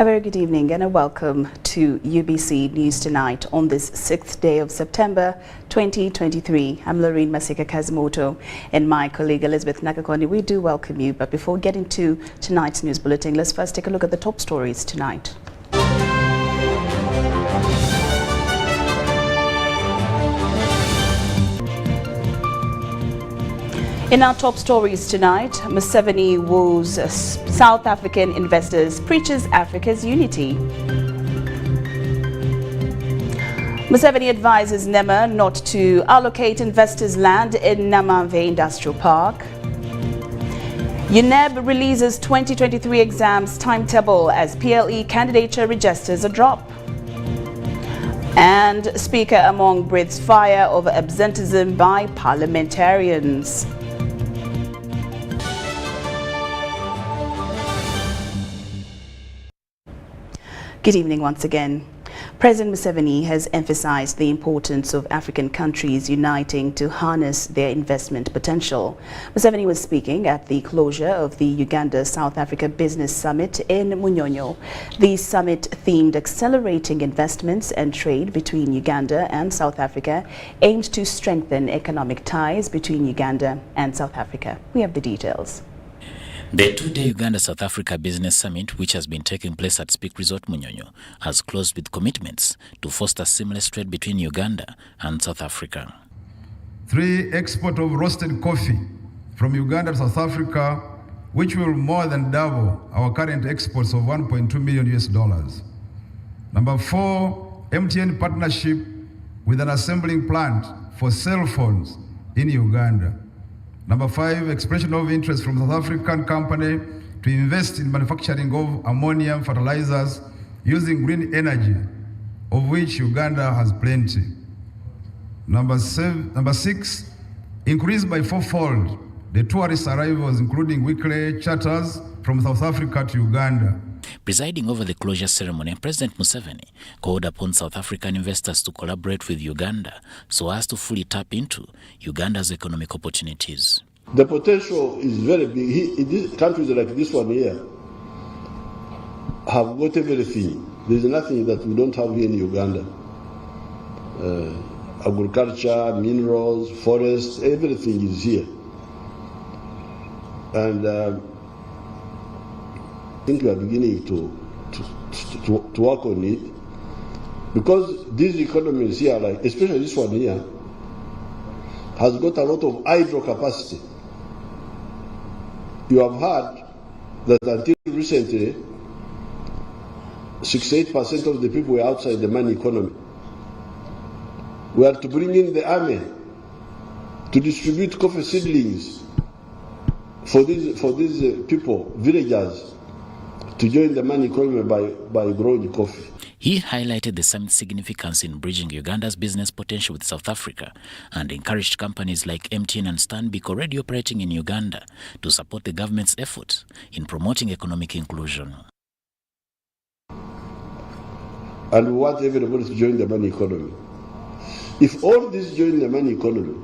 A very good evening and a welcome to UBC News Tonight on this 6th day of September 2023. I'm Lorraine Masika Kazimoto and my colleague Elizabeth Nakakoni. We do welcome you, but before getting to tonight's news bulletin, let's first take a look at the top stories tonight. In our top stories tonight, Museveni woos South African investors, preaches Africa's unity. Museveni advises NEMA not to allocate investors' land in Namamve Industrial Park. UNEB releases 2023 exams timetable as PLE candidature registers a drop. And Speaker Among breathes fire over absenteeism by parliamentarians. Good evening once again. President Museveni has emphasized the importance of African countries uniting to harness their investment potential. Museveni was speaking at the closure of the Uganda-South Africa Business Summit in Munyonyo. The summit themed accelerating investments and trade between Uganda and South Africa aimed to strengthen economic ties between Uganda and South Africa. We have the details. The two-day Uganda-South Africa Business Summit, which has been taking place at Speak Resort Munyonyo, has closed with commitments to foster seamless trade between Uganda and South Africa. 3. Export of roasted coffee from Uganda to South Africa, which will more than double our current exports of $1.2 million. Number 4. MTN partnership with an assembling plant for cell phones in Uganda. Number 5, expression of interest from South African company to invest in manufacturing of ammonium fertilizers using green energy, of which Uganda has plenty. Number 6, increase by 4-fold the tourist arrivals, including weekly charters from South Africa to Uganda. Presiding over the closure ceremony, President Museveni called upon South African investors to collaborate with Uganda so as to fully tap into Uganda's economic opportunities. The potential is very big. Countries like this one here have got everything. There's nothing that we don't have here in Uganda. Agriculture, minerals, forests, everything is here. And I think we are beginning to work on it, because these economies here, like especially this one here, has got a lot of hydro capacity. You have heard that until recently, 68% of the people were outside the money economy. We are to bring in the army to distribute coffee seedlings for these people, villagers, to join the money economy by growing coffee. He highlighted the summit's significance in bridging Uganda's business potential with South Africa and encouraged companies like MTN and Stanbic already operating in Uganda to support the government's efforts in promoting economic inclusion. And we want everybody to join the money economy. If all these join the money economy,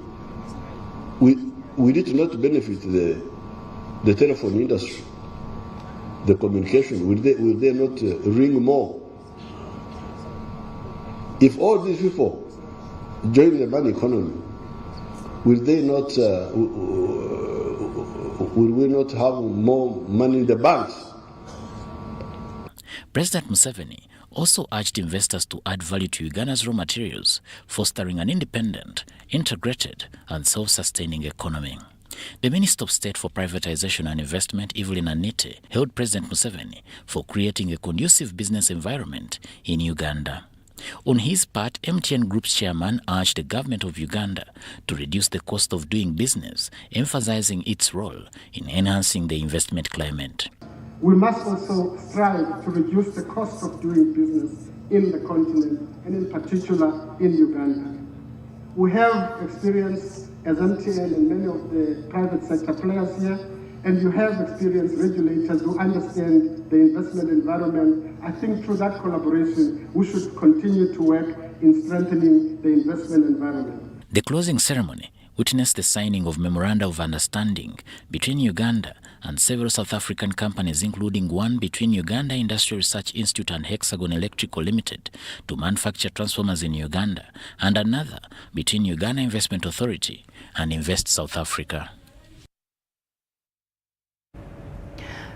we need to not benefit the telephone industry, the communication. Will they not ring more? If all these people join the money economy, will we not have more money in the banks? President Museveni also urged investors to add value to Uganda's raw materials, fostering an independent, integrated, and self-sustaining economy. The Minister of State for Privatization and Investment, Evelyn Anite, hailed President Museveni for creating a conducive business environment in Uganda. On his part, MTN Group's chairman urged the government of Uganda to reduce the cost of doing business, emphasizing its role in enhancing the investment climate. We must also strive to reduce the cost of doing business in the continent, and in particular in Uganda. We have experience as MTN and many of the private sector players here, and you have experienced regulators who understand the investment environment. I think through that collaboration, we should continue to work in strengthening the investment environment. The closing ceremony witnessed the signing of Memoranda of Understanding between Uganda and several South African companies, including one between Uganda Industrial Research Institute and Hexagon Electrical Limited to manufacture transformers in Uganda, and another between Uganda Investment Authority and Invest South Africa.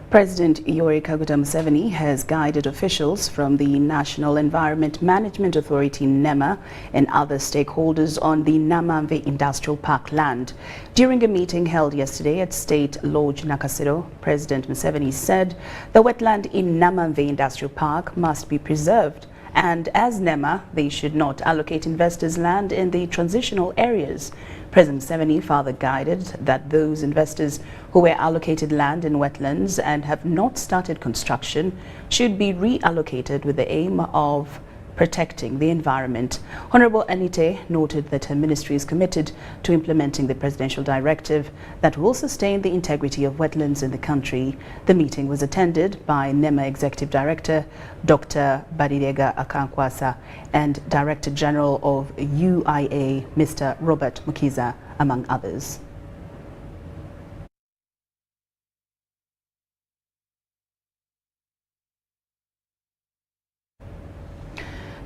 President Yoweri Kaguta Museveni has guided officials from the National Environment Management Authority NEMA and other stakeholders on the Namamve Industrial Park land. During a meeting held yesterday at State Lodge Nakasero, President Museveni said the wetland in Namamve Industrial Park must be preserved, and as NEMA, they should not allocate investors' land in the transitional areas. President Museveni further guided that those investors who were allocated land in wetlands and have not started construction should be reallocated with the aim of protecting the environment. Honorable Anite noted that her ministry is committed to implementing the presidential directive that will sustain the integrity of wetlands in the country. The meeting was attended by NEMA Executive Director Dr. Badirega Akankwasa and Director General of UIA Mr. Robert Mukiza, among others.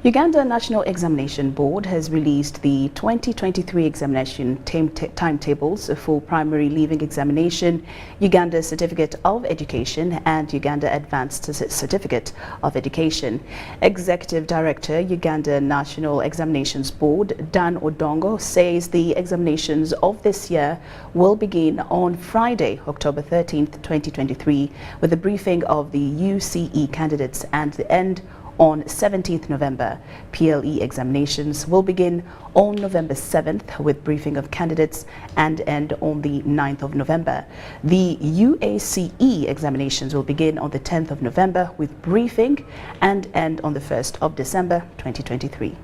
Uganda National Examination Board has released the 2023 examination timetables for primary leaving examination, Uganda Certificate of Education and Uganda Advanced Certificate of Education. Executive Director, Uganda National Examinations Board, Dan Odongo, says the examinations of this year will begin on Friday, October 13th, 2023, with a briefing of the UCE candidates and the end on 17th November. PLE examinations will begin on November 7th with briefing of candidates and end on the 9th of November. The UACE examinations will begin on the 10th of November with briefing and end on the 1st of December 2023.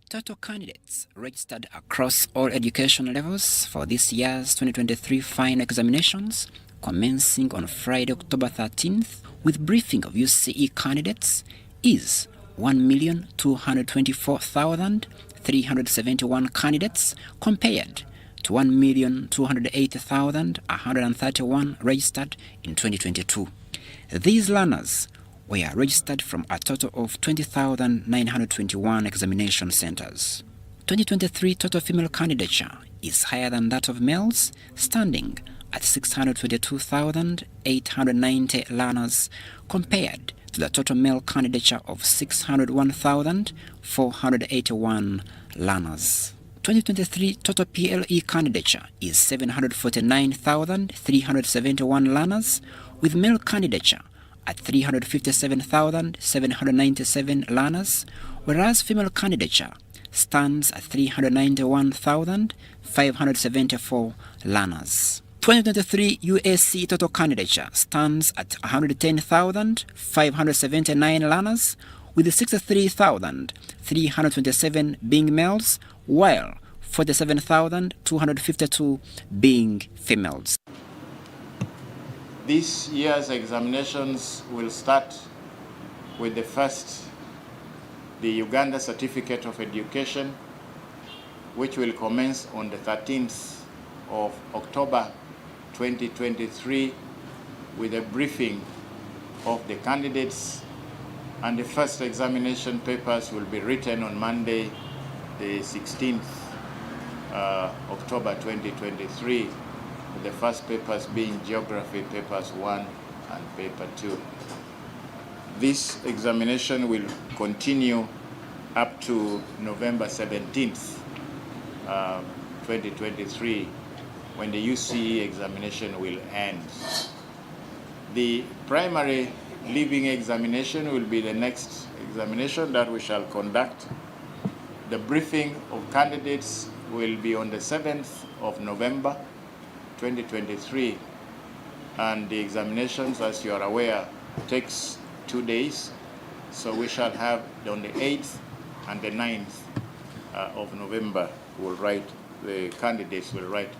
Total candidates registered across all education levels for this year's 2023 final examinations commencing on Friday, October 13th, with briefing of UCE candidates is 1,224,371 candidates compared to 1,280,131 registered in 2022. These learners were registered from a total of 20,921 examination centers. 2023 total female candidature is higher than that of males, standing at 622,890 learners compared to the total male candidature of 601,481 learners. 2023 total PLE candidature is 749,371 learners, with male candidature at 357,797 learners, whereas female candidature stands at 391,574 learners. 2023 USC total candidature stands at 110,579 learners, with 63,327 being males, while 47,252 being females. This year's examinations will start with the Uganda Certificate of Education, which will commence on the 13th of October 2023 with a briefing of the candidates, and the first examination papers will be written on Monday, the 16th October 2023, with the first papers being Geography Papers 1 and Paper 2. This examination will continue up to November 17th, 2023, when the UCE examination will end. The primary leaving examination will be the next examination that we shall conduct. The briefing of candidates will be on the 7th of November 2023, and the examinations, as you are aware, takes 2 days, so we shall have on the 8th and the 9th of November the candidates will write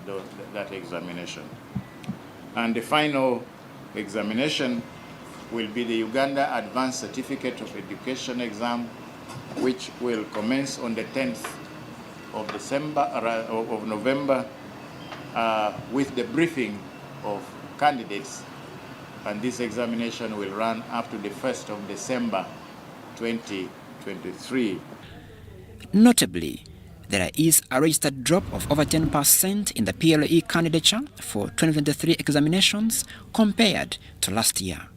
that examination. And the final examination will be the Uganda Advanced Certificate of Education exam, which will commence on the 10th of November with the briefing of candidates, and this examination will run up to the 1st of December 2023. Notably, there is a registered drop of over 10% in the PLE candidature for 2023 examinations compared to last year,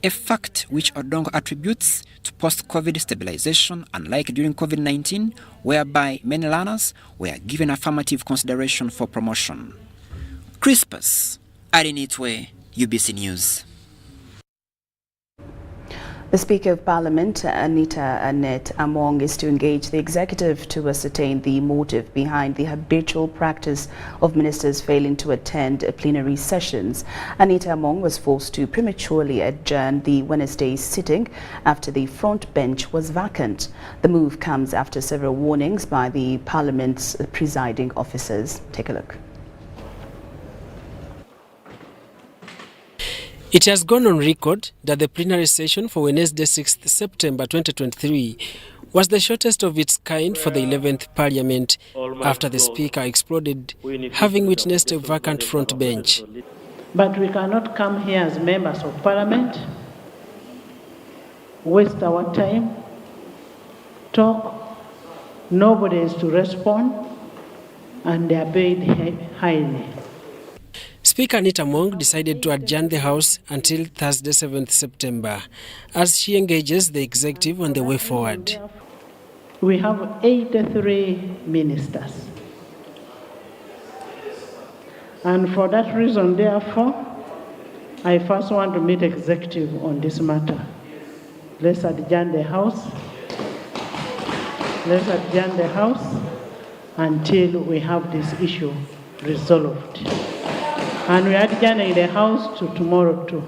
a fact which Odongo attributes to post-COVID stabilization, unlike during COVID-19, whereby many learners were given affirmative consideration for promotion. Crispus Arinitwe, UBC News. The Speaker of Parliament, Anita Annette Among, is to engage the executive to ascertain the motive behind the habitual practice of ministers failing to attend plenary sessions. Anita Among was forced to prematurely adjourn the Wednesday's sitting after the front bench was vacant. The move comes after several warnings by the Parliament's presiding officers. Take a look. It has gone on record that the plenary session for Wednesday 6th September 2023 was the shortest of its kind for the 11th Parliament after the Speaker exploded, having witnessed a vacant front bench. But we cannot come here as members of Parliament, waste our time, talk, nobody is to respond, and they are paid highly. Speaker Anita Among decided to adjourn the House until Thursday 7th September as she engages the executive on the way forward. We have 83 ministers. And for that reason, therefore, I first want to meet executive on this matter. Let's adjourn the House. Let's adjourn the House until we have this issue resolved. And we are adjourning the House to tomorrow too.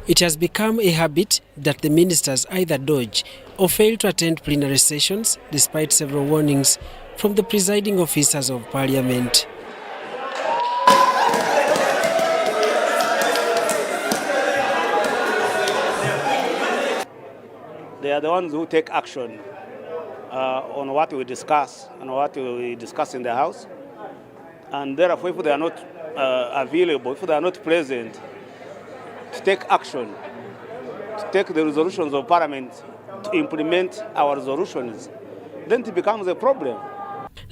It has become a habit that the ministers either dodge or fail to attend plenary sessions despite several warnings from the presiding officers of Parliament. They are the ones who take action on what we discuss and what we discuss in the House. And therefore, if they are not available, if they are not present to take action, to take the resolutions of Parliament, to implement our resolutions, then it becomes a problem.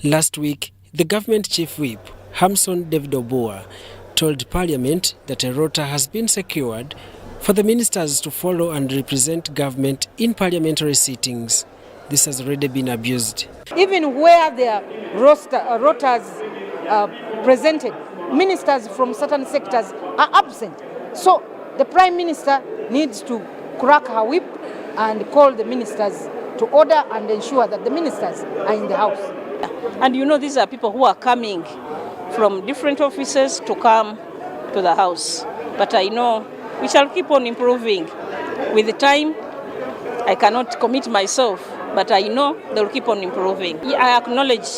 Last week, the government chief whip, Hamson David Oboa, told Parliament that a rota has been secured for the ministers to follow and represent government in parliamentary sittings. This has already been abused. Even where their rotas presented, ministers from certain sectors are absent. So the Prime Minister needs to crack her whip and call the ministers to order and ensure that the ministers are in the House. And you know, these are people who are coming from different offices to come to the House. But I know we shall keep on improving. With the time, I cannot commit myself, but I know they will keep on improving. I acknowledge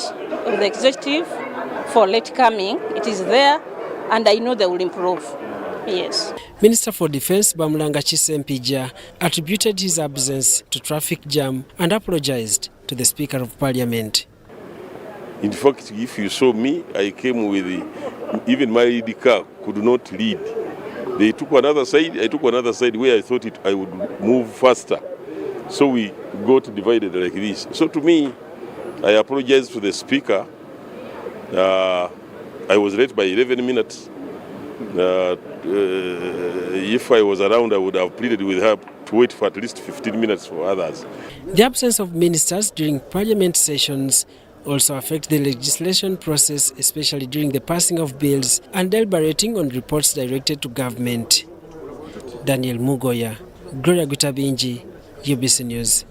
the executive for late coming. It is there, and I know they will improve. Yes. Minister for Defence Bamulanga Chisempija attributed his absence to traffic jam and apologized to the Speaker of Parliament. In fact, if you saw me, I came with even my lead car could not lead. They took another side, I took another side where I thought I would move faster. So we got divided like this. So to me, I apologize to the Speaker. I was late by 11 minutes. If I was around, I would have pleaded with her to wait for at least 15 minutes for others. The absence of ministers during Parliament sessions also affect the legislation process, especially during the passing of bills and deliberating on reports directed to government. Daniel Mugoya, Gloria Gutabinji, UBC News.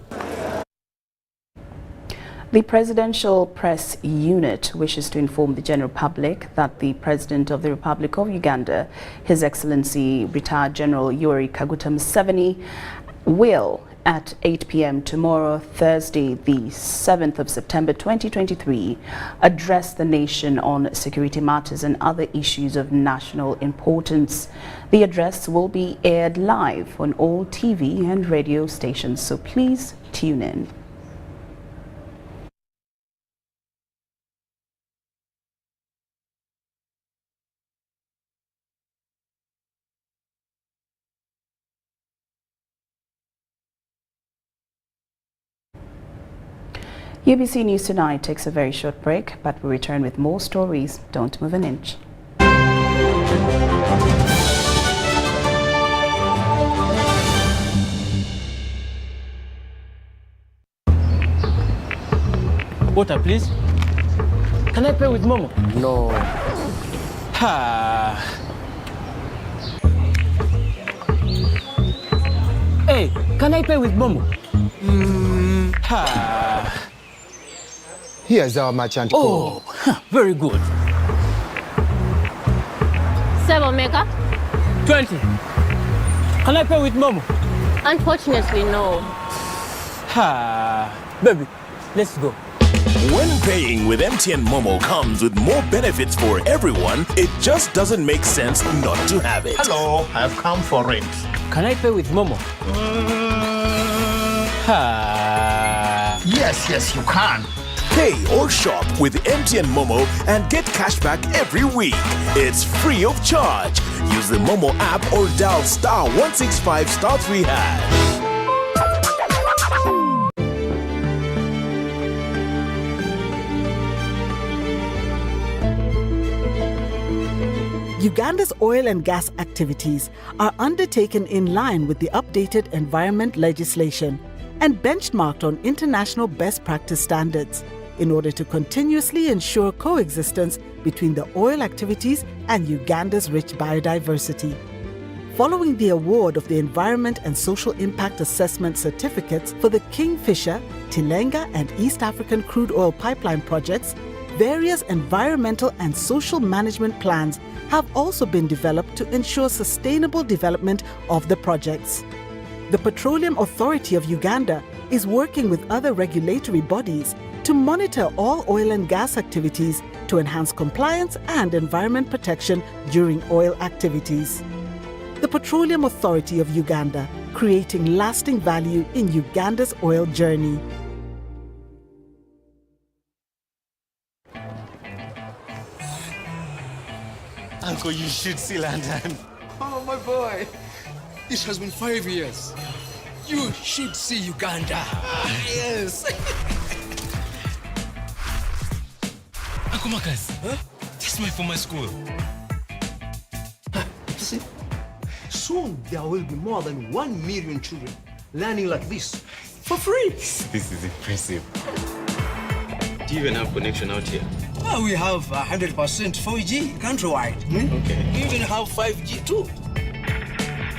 The Presidential Press Unit wishes to inform the general public that the President of the Republic of Uganda, His Excellency Retired General Yoweri Kaguta Museveni, will at 8 p.m. tomorrow, Thursday, the 7th of September 2023, address the nation on security matters and other issues of national importance. The address will be aired live on all TV and radio stations, so please tune in. UBC News Tonight takes a very short break, but we return with more stories. Don't move an inch. Water, please. Can I pay with Momo? No. Ha. Hey, can I pay with Momo? Ha. Here's our merchant code. Oh, very good. 7 mega? 20. Can I pay with Momo? Unfortunately, no. Ha. Baby, let's go. When paying with MTN Momo comes with more benefits for everyone, it just doesn't make sense not to have it. Hello, I've come for it. Can I pay with Momo? Yes, you can. Pay or shop with MTN Momo and get cashback every week. It's free of charge. Use the Momo app or dial *165*3#. Uganda's oil and gas activities are undertaken in line with the updated environment legislation and benchmarked on international best practice standards in order to continuously ensure coexistence between the oil activities and Uganda's rich biodiversity. Following the award of the Environment and Social Impact Assessment certificates for the Kingfisher, Tilenga, and East African crude oil pipeline projects, various environmental and social management plans have also been developed to ensure sustainable development of the projects. The Petroleum Authority of Uganda is working with other regulatory bodies to monitor all oil and gas activities to enhance compliance and environment protection during oil activities. The Petroleum Authority of Uganda, creating lasting value in Uganda's oil journey. Uncle, you should see London. Oh, my boy. This has been 5 years. You should see Uganda. Yes. Uncle Marcus, huh? This is my former school. See, soon there will be more than 1 million children learning like this for free. This is impressive. Do you even have connection out here? Well, we have 100% 4G countrywide. Okay. We even have 5G too.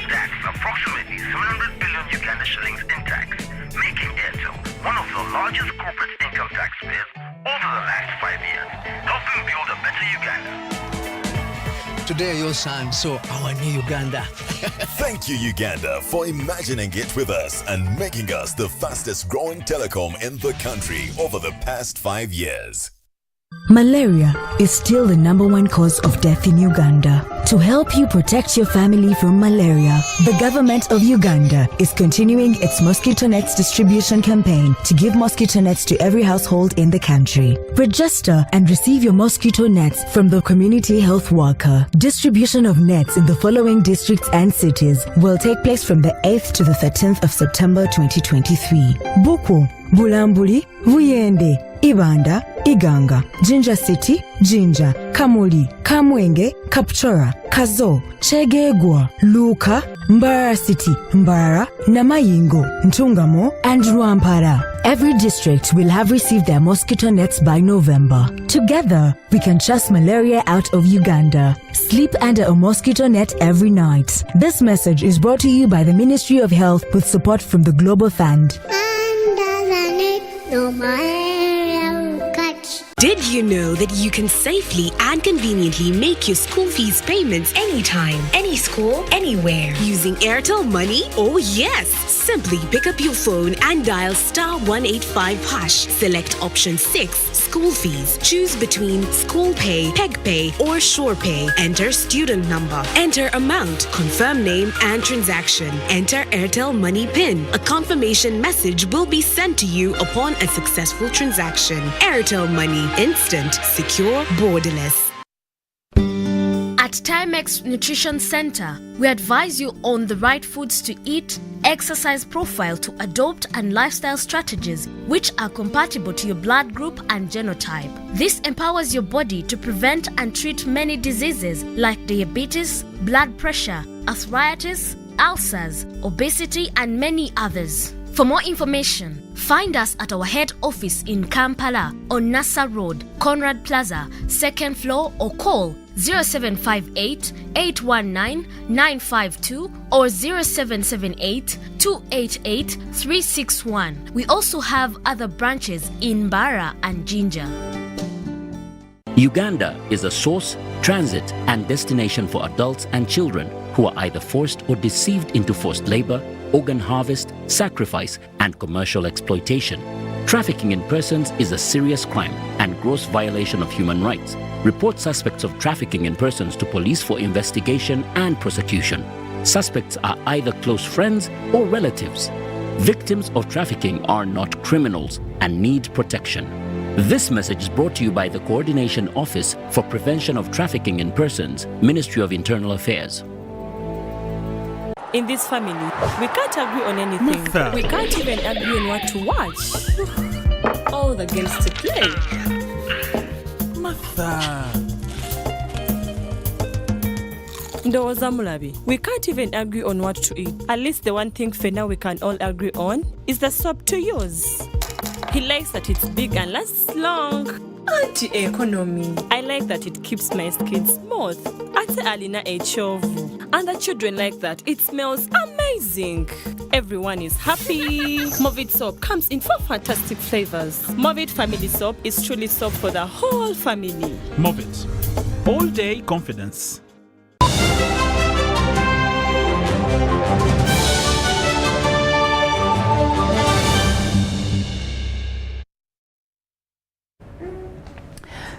That's approximately 700 billion Uganda shillings in tax, making Airtel one of the largest corporate income taxpayers over the last 5 years, helping build a better Uganda. Today, your son saw our new Uganda. Thank you, Uganda, for imagining it with us and making us the fastest growing telecom in the country over the past 5 years. Malaria is still the #1 cause of death in Uganda. To help you protect your family from malaria, the government of Uganda is continuing its mosquito nets distribution campaign to give mosquito nets to every household in the country. Register and receive your mosquito nets from the community health worker. Distribution of nets in the following districts and cities will take place from the 8th to the 13th of September 2023. Buku, Bulambuli, Vuyende, Ibanda, Iganga, Jinja City, Jinja, Kamuli, Kamwenge, Kapchora, Kazo, Chegegwa, Luka, Mbara City, Mbara, Namayingo, Ntungamo, and Rwampara. Every district will have received their mosquito nets by November. Together, we can chase malaria out of Uganda. Sleep under a mosquito net every night. This message is brought to you by the Ministry of Health with support from the Global Fund. Did you know that you can safely and conveniently make your school fees payments anytime, any school, anywhere using Airtel Money? Oh yes! Simply pick up your phone and dial *185#. Select option 6, school fees. Choose between school pay, peg pay, or shore pay. Enter student number. Enter amount, confirm name and transaction. Enter Airtel Money PIN. A confirmation message will be sent to you upon a successful transaction. Airtel Money. Instant, secure, borderless. At At Timex Nutrition Center, we advise you on the right foods to eat, exercise profile to adopt, and lifestyle strategies which are compatible to your blood group and genotype. This empowers your body to prevent and treat many diseases like diabetes, blood pressure, arthritis, ulcers, obesity, and many others. For more information, find us at our head office in Kampala on Nassa Road, Conrad Plaza, 2nd floor, or call 0758 819 952 or 0778 288 361. We also have other branches in Mbara and Jinja. Uganda is a source, transit, and destination for adults and children who are either forced or deceived into forced labor, organ harvest, sacrifice, and commercial exploitation. Trafficking in persons is a serious crime and gross violation of human rights. Report suspects of trafficking in persons to police for investigation and prosecution. Suspects are either close friends or relatives. Victims of trafficking are not criminals and need protection. This message is brought to you by the Coordination Office for Prevention of Trafficking in Persons, Ministry of Internal Affairs. In this family, we can't agree on anything. Martha. We can't even agree on what to watch. All the games to play. Martha. Ndowoza Mulabi, we can't even agree on what to eat. At least the one thing for now we can all agree on is the soap to use. He likes that it's big and lasts long. Anti-economy. I like that it keeps my skin smooth. Ate alina echovu. And the children like that. It smells amazing. Everyone is happy. Movit soap comes in 4 fantastic flavors. Movit family soap is truly soap for the whole family. Movit. All day confidence.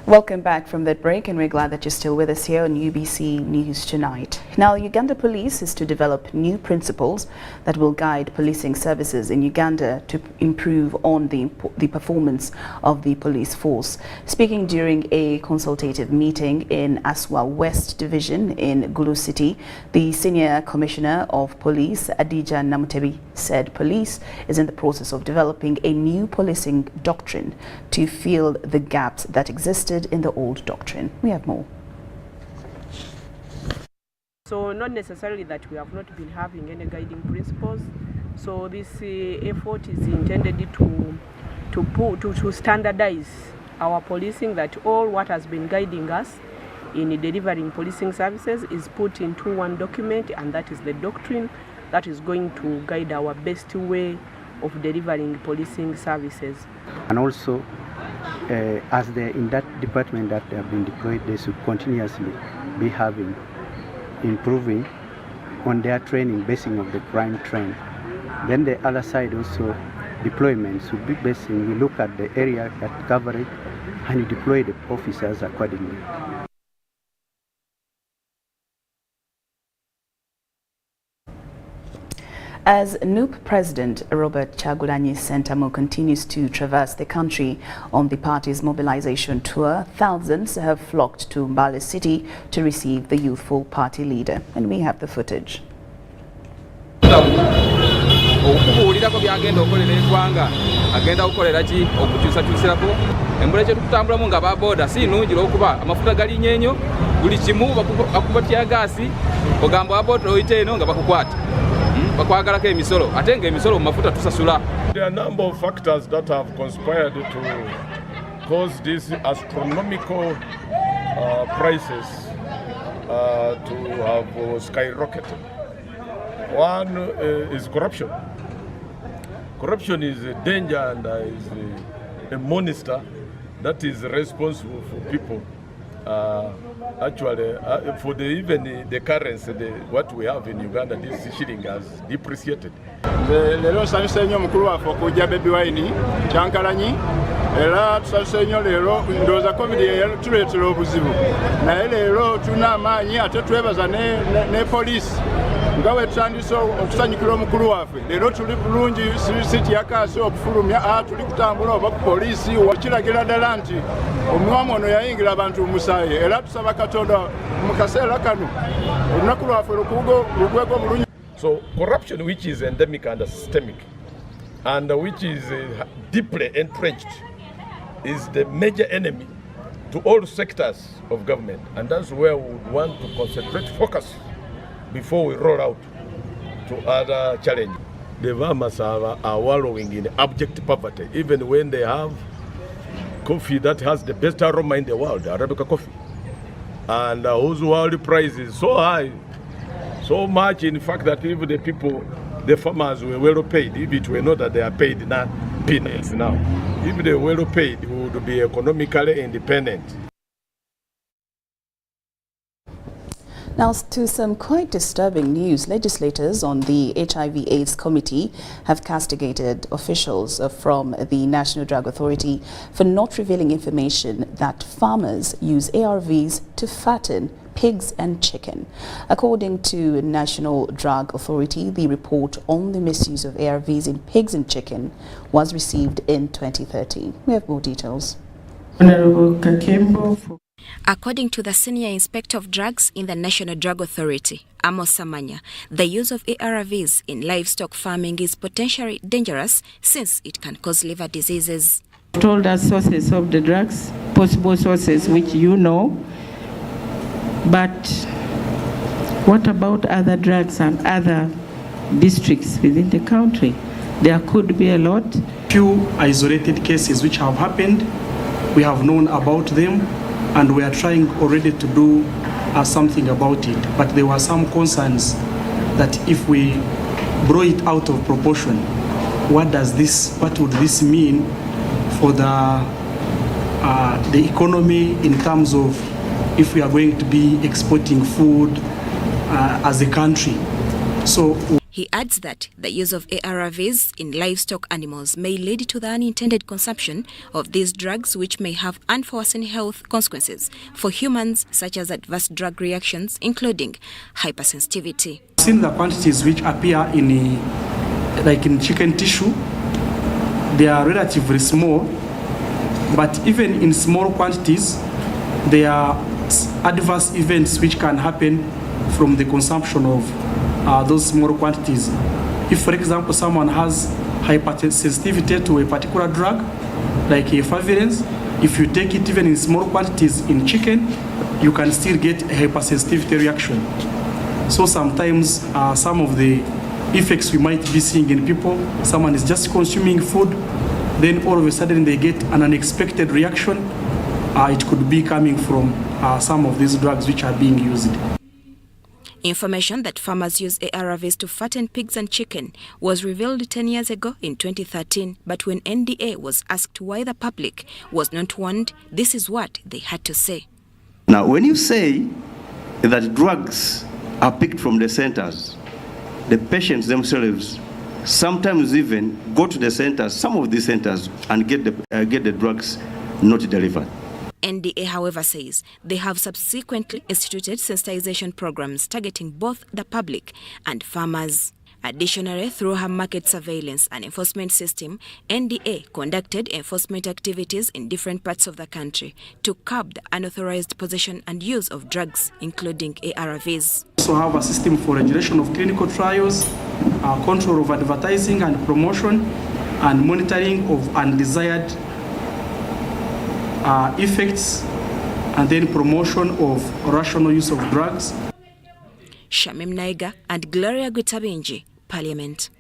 Welcome back from that break, and we're glad that you're still with us here on UBC News Tonight. Now, Uganda Police is to develop new principles that will guide policing services in Uganda to improve on the performance of the police force. Speaking during a consultative meeting in Aswa West Division in Gulu City, the Senior Commissioner of Police, Adija Namutebi, said police is in the process of developing a new policing doctrine to fill the gaps that existed in the old doctrine. We have more. So not necessarily that we have not been having any guiding principles. So this effort is intended to standardize our policing, that all what has been guiding us in delivering policing services is put into one document, and that is the doctrine that is going to guide our best way of delivering policing services. And also, as they're in that department that they have been deployed, they should continuously be improving on their training, basing of the crime trend. Then the other side also, deployment should be basing, we look at the area at coverage and you deploy the officers accordingly. As NUP President Robert Chagulanyi Sentamu continues to traverse the country on the party's mobilization tour, thousands have flocked to Mbale City to receive the youthful party leader. And we have the footage. okubuulirako byagenda okolera eggwanga agenda kukolera ki okukyusakyusirako embula kye tukutambulamu nga baboda si nnungi lw'okuba amafuta galinyenyo buli kimu bakuba tyagaasi ogamba waboda oyita eno nga bakukwata bakwagalako emisolo ate nga emisolo mu mafuta tusasula. There are a number of factors that have conspired to cause these astronomical prices to have skyrocketed. One is corruption. Corruption is a danger and is a monster that is responsible for people. Actually, for even the currency, what we have in Uganda, this shilling has depreciated. Lero nsanyusa nnyo mukulu waffe okujja Baby Wine Kyankalanyi, era tusanyusa nnyo leero ndowooza COVID tuleetera obuzibu, naye leero tulina amaanyi ate twebaza ne poliisi nga bwe tutandise okusanyukira omukulu waffe leero tuli bulungi si tyakaasi okufulumya tuli kutambula oba ku poliisi kiragira ddala nti omwamu ono yayingira abantu mu musaayi era tusaba katonda mu kaseera kano olunaku lwaffe lugweko bulungi. So corruption, which is endemic and systemic and which is deeply entrenched, is the major enemy to all sectors of government, and that's where we would want to concentrate focus before we roll out to other challenges. The farmers are wallowing in abject poverty, even when they have coffee that has the best aroma in the world, Arabica coffee, and whose world price is so high, so much in fact that even the farmers were well paid, if it were not that they are paid not peanuts now. If they were well paid, we would be economically independent. Now to some quite disturbing news. Legislators on the HIV/AIDS Committee have castigated officials from the National Drug Authority for not revealing information that farmers use ARVs to fatten pigs and chicken. According to National Drug Authority, the report on the misuse of ARVs in pigs and chicken was received in 2013. We have more details. Honorable Kakembo. According to the Senior Inspector of Drugs in the National Drug Authority, Amos Samanya, the use of ARVs in livestock farming is potentially dangerous since it can cause liver diseases. Told us sources of the drugs, possible sources which you know, but what about other drugs and other districts within the country? There could be a lot. Few isolated cases which have happened, we have known about them, and we are trying already to do something about it. But there were some concerns that if we blow it out of proportion, what would this mean for the economy in terms of if we are going to be exporting food as a country? So he adds that the use of ARVs in livestock animals may lead to the unintended consumption of these drugs, which may have unforeseen health consequences for humans, such as adverse drug reactions, including hypersensitivity. Since the quantities which appear in chicken tissue, they are relatively small, but even in small quantities, there are adverse events which can happen from the consumption of those small quantities. If, for example, someone has hypersensitivity to a particular drug, like a favirenz, if you take it even in small quantities in chicken, you can still get a hypersensitivity reaction. So sometimes some of the effects we might be seeing in people, someone is just consuming food, then all of a sudden they get an unexpected reaction. It could be coming from some of these drugs which are being used. Information that farmers use ARVs to fatten pigs and chicken was revealed 10 years ago in 2013, but when NDA was asked why the public was not warned, this is what they had to say. Now, when you say that drugs are picked from the centers, the patients themselves sometimes even go to the centers, some of these centers, and get the drugs not delivered. NDA, however, says they have subsequently instituted sensitization programs targeting both the public and farmers. Additionally, through her market surveillance and enforcement system, NDA conducted enforcement activities in different parts of the country to curb the unauthorized possession and use of drugs, including ARVs. We also have a system for regulation of clinical trials, control of advertising and promotion, and monitoring of undesired effects, and then promotion of rational use of drugs. Shamim Naiga and Gloria Gutabinji, Parliament.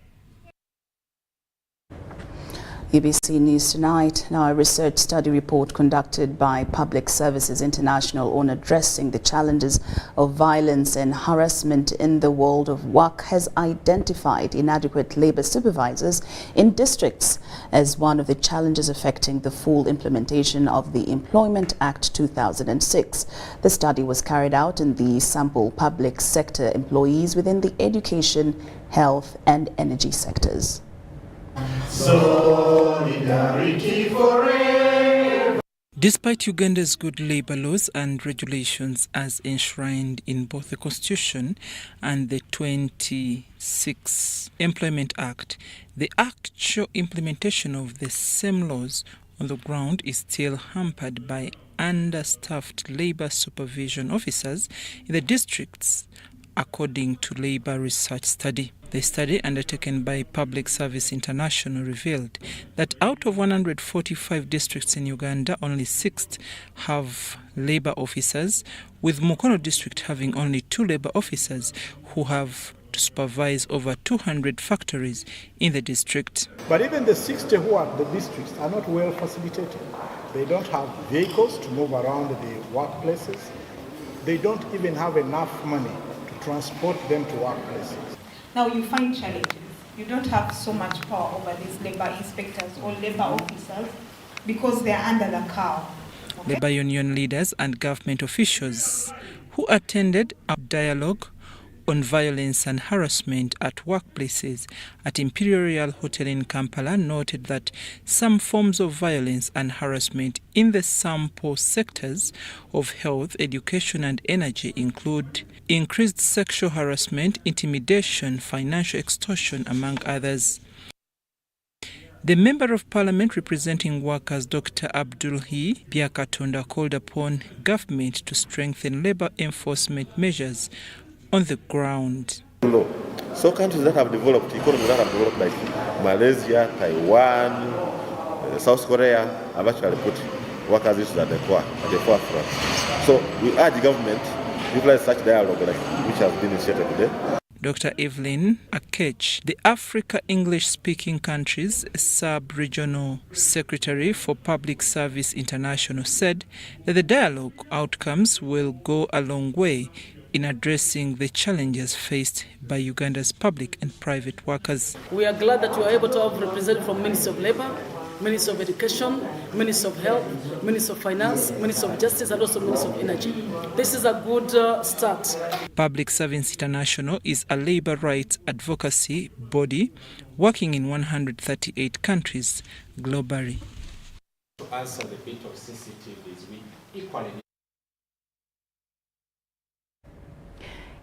UBC News Tonight. Now, a research study report conducted by Public Services International on addressing the challenges of violence and harassment in the world of work has identified inadequate labor supervisors in districts as one of the challenges affecting the full implementation of the Employment Act 2006. The study was carried out in the sample public sector employees within the education, health and energy sectors. Solidarity forever. Despite Uganda's good labour laws and regulations as enshrined in both the Constitution and the 26 Employment Act, the actual implementation of the same laws on the ground is still hampered by understaffed labour supervision officers in the districts, according to Labour Research Study. The study undertaken by Public Service International revealed that out of 145 districts in Uganda, only 6 have labour officers, with Mukono district having only 2 labour officers who have to supervise over 200 factories in the district. But even the 60 who are the districts are not well facilitated. They don't have vehicles to move around the workplaces. They don't even have enough money to transport them to workplaces. Now you find challenges. You don't have so much power over these labor inspectors or labor officers because they are under the cow. Okay? Labour union leaders and government officials who attended a dialogue on violence and harassment at workplaces at Imperial Hotel in Kampala noted that some forms of violence and harassment in the sample sectors of health, education and energy include increased sexual harassment, intimidation, financial extortion, among others. The Member of Parliament representing workers, Dr. Abdulhi Biakatonda, called upon government to strengthen labour enforcement measures on the ground. So countries that have developed, economies that have developed like Malaysia, Taiwan, South Korea have actually put workers' issues at the forefront. So we urge government to utilize such dialogue which has been initiated today. Dr. Evelyn Akech, the Africa English-speaking countries sub-regional secretary for Public Service International, said that the dialogue outcomes will go a long way in addressing the challenges faced by Uganda's public and private workers. We are glad that we are able to have representatives from Ministry of Labour, Ministry of Education, Ministry of Health, Ministry of Finance, Ministry of Justice and also Ministry of Energy. This is a good start. Public Service International is a labour rights advocacy body working in 138 countries globally. To answer the bit of sensitivities, we equally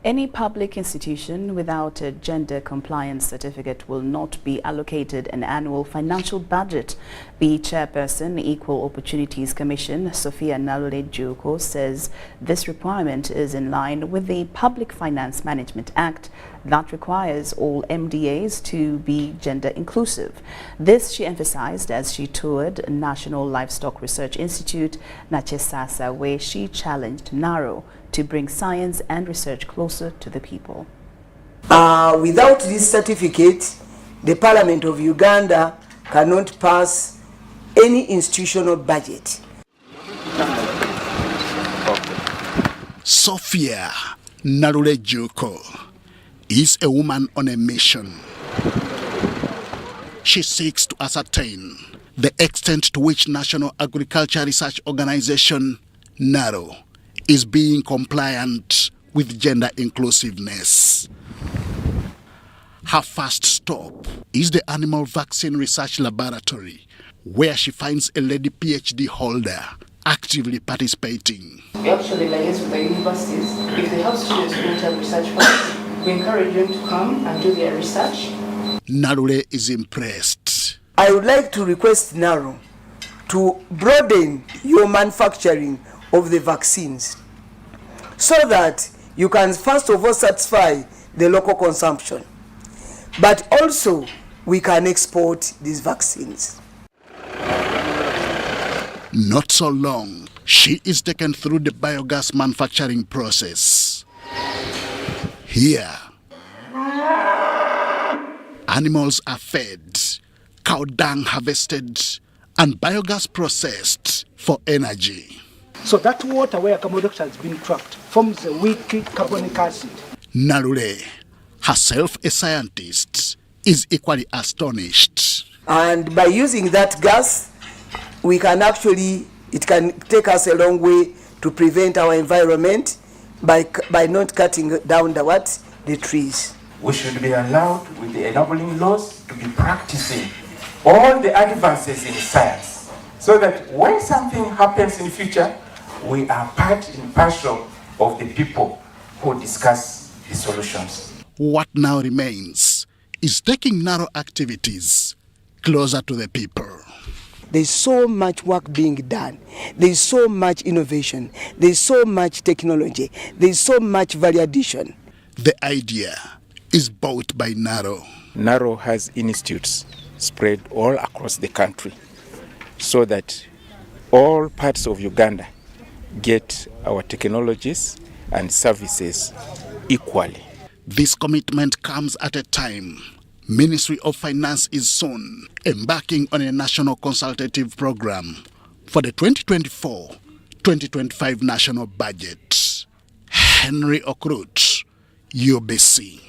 Any public institution without a gender compliance certificate will not be allocated an annual financial budget. The chairperson, Equal Opportunities Commission, Sophia Nalule-Juko, says this requirement is in line with the Public Finance Management Act that requires all MDAs to be gender inclusive. This she emphasized as she toured National Livestock Research Institute, Nachesasa, where she challenged NARO to bring science and research closer to the people. Without this certificate, the Parliament of Uganda cannot pass any institutional budget. Sophia Nalule-Juko is a woman on a mission. She seeks to ascertain the extent to which National Agriculture Research Organization, NARO, is being compliant with gender inclusiveness. Her first stop is the Animal Vaccine Research Laboratory, where she finds a lady PhD holder actively participating. We actually liaise with the universities. If they have students who have research funds, we encourage them to come and do their research. Narule is impressed. I would like to request NARO to broaden your manufacturing of the vaccines so that you can first of all satisfy the local consumption, but also we can export these vaccines. Not so long, she is taken through the biogas manufacturing process. Here, animals are fed, cow dung harvested, and biogas processed for energy. So that water where carbon dioxide has been trapped forms a weak carbonic acid. Narule, herself a scientist, is equally astonished. And by using that gas, we can actually, it can take us a long way to prevent our environment by not cutting down the trees. We should be allowed with the enabling laws to be practicing all the advances in science so that when something happens in future, we are part and parcel of the people who discuss the solutions. What now remains is taking narrow activities closer to the people. There's so much work being done. There's so much innovation. There's so much technology. There's so much value addition. The idea is bought by NARO. NARO has institutes spread all across the country so that all parts of Uganda get our technologies and services equally. This commitment comes at a time Ministry of Finance is soon embarking on a national consultative program for the 2024-2025 national budget. Henry Okrut, UBC.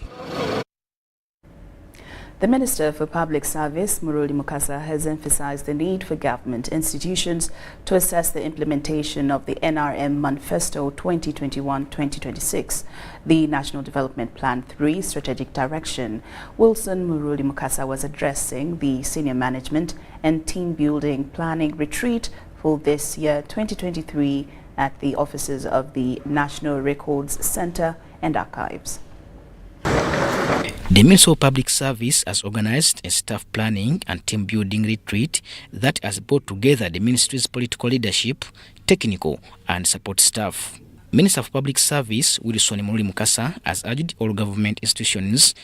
The Minister for Public Service, Muruli Mukasa, has emphasized the need for government institutions to assess the implementation of the NRM Manifesto 2021-2026, the National Development Plan 3 Strategic Direction. Wilson Muruli Mukasa was addressing the senior management and team building planning retreat for this year 2023 at the offices of the National Records Center and Archives. The Ministry of Public Service has organized a staff planning and team building retreat that has brought together the ministry's political leadership, technical and support staff. Minister of Public Service, Wilson Muruli Mukasa, has urged all government institutions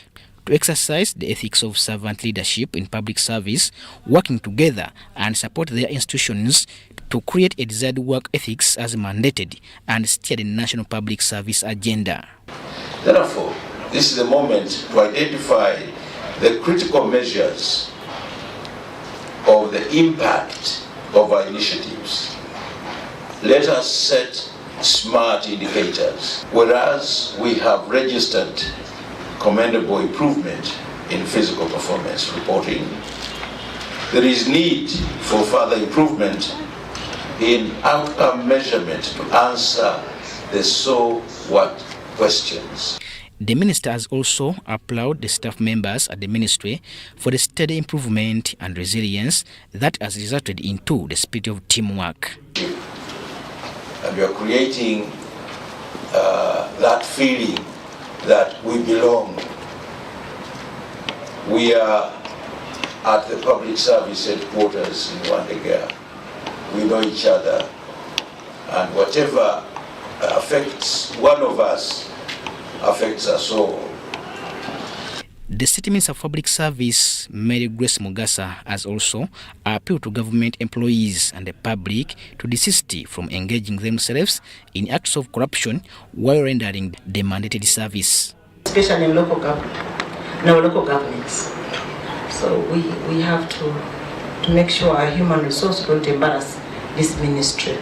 to exercise the ethics of servant leadership in public service, working together and support their institutions to create a desired work ethics as mandated and steer the national public service agenda. Therefore, this is the moment to identify the critical measures of the impact of our initiatives. Let us set smart indicators. Whereas we have registered commendable improvement in physical performance reporting, there is need for further improvement in outcome measurement to answer the so what questions. The minister has also applauded the staff members at the ministry for the steady improvement and resilience that has resulted into the spirit of teamwork. And we are creating that feeling that we belong. We are at the public service headquarters in Wandegea. We know each other, and whatever affects one of us affects us all. The City Minister of Public Service, Mary Grace Mugasa, has also appealed to government employees and the public to desist from engaging themselves in acts of corruption while rendering the mandated service. Especially in local governments. So we have to make sure our human resource don't embarrass this ministry.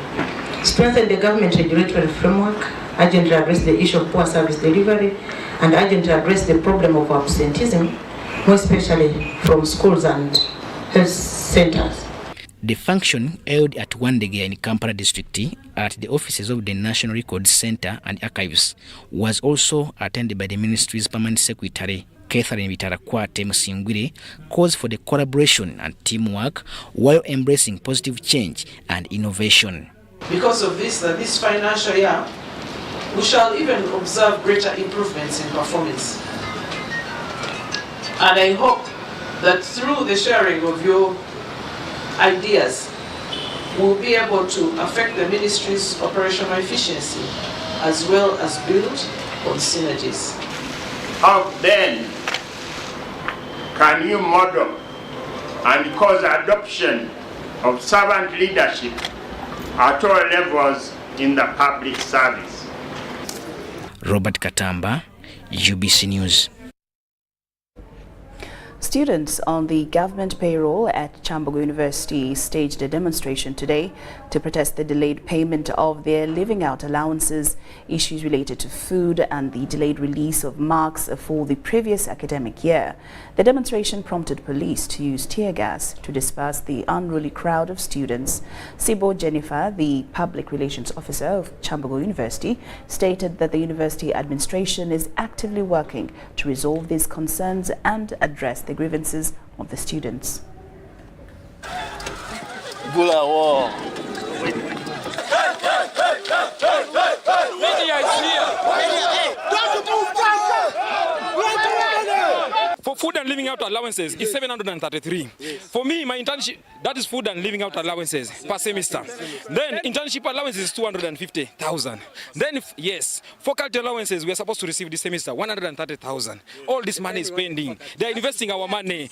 Strengthen the government regulatory framework, urgently address the issue of poor service delivery, and urgently address the problem of absenteeism, more especially from schools and health centers. The function held at Wandegea in Kampala district at the offices of the National Records Center and Archives was also attended by the ministry's permanent secretary, Catherine Bitarakwate Musingwire, calls for the collaboration and teamwork while embracing positive change and innovation. Because of this financial year, we shall even observe greater improvements in performance. And I hope that through the sharing of your ideas, we'll be able to affect the ministry's operational efficiency as well as build on synergies. How then can you model and cause adoption of servant leadership at all levels in the public service? Robert Katamba, UBC News. Students on the government payroll at Chambogo University staged a demonstration today to protest the delayed payment of their living out allowances, issues related to food and the delayed release of marks for the previous academic year. The demonstration prompted police to use tear gas to disperse the unruly crowd of students. Sibo Jennifer, the public relations officer of Chambogo University, stated that the university administration is actively working to resolve these concerns and address the grievances of the students. Gula war. Media is here. For food and living out allowances is 733. For me, my internship, that is food and living out allowances per semester. Then internship allowances is 250,000. Then, yes, faculty allowances we are supposed to receive this semester, 130,000. All this money is pending. They are investing our money.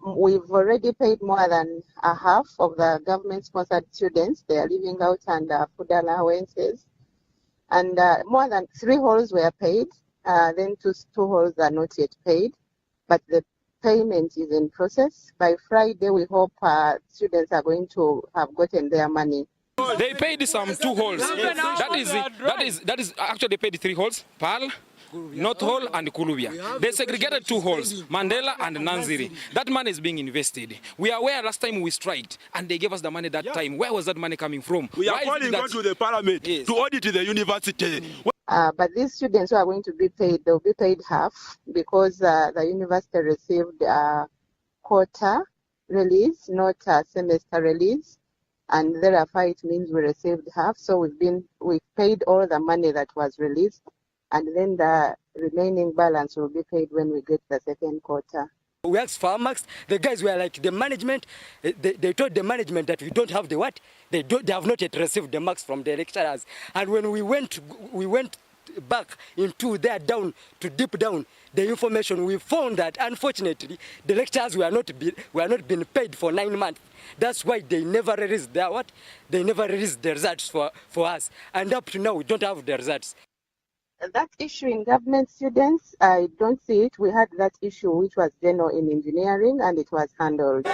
We've already paid more than a half of the government-sponsored students. They are living out and food allowances. And more than 3 halls were paid. Then two halls are not yet paid. But the payment is in process. By Friday, we hope students are going to have gotten their money. They paid some 2 halls. That is actually they paid 3 halls. Pal, North Hall and Kulubia. They segregated 2 halls, Mandela and Nanziri. That money is being invested. We are aware last time we striked and they gave us the money that time. Where was that money coming from? We are calling on to the Parliament to audit the university. But these students who are going to be paid, they'll be paid half because the university received a quarter release, not a semester release. And therefore it means we received half. So we've paid all the money that was released. And then the remaining balance will be paid when we get the second quarter. We asked for our marks. The guys were like, the management, they told the management that we don't have the what? They have not yet received the marks from the lecturers. And when we went back into there down to deep down the information, we found that unfortunately the lecturers were not being paid for 9 months. That's why they never released their what? They never released the results for us. And up to now we don't have the results. That issue in government students, I don't see it. We had that issue which was general in engineering and it was handled.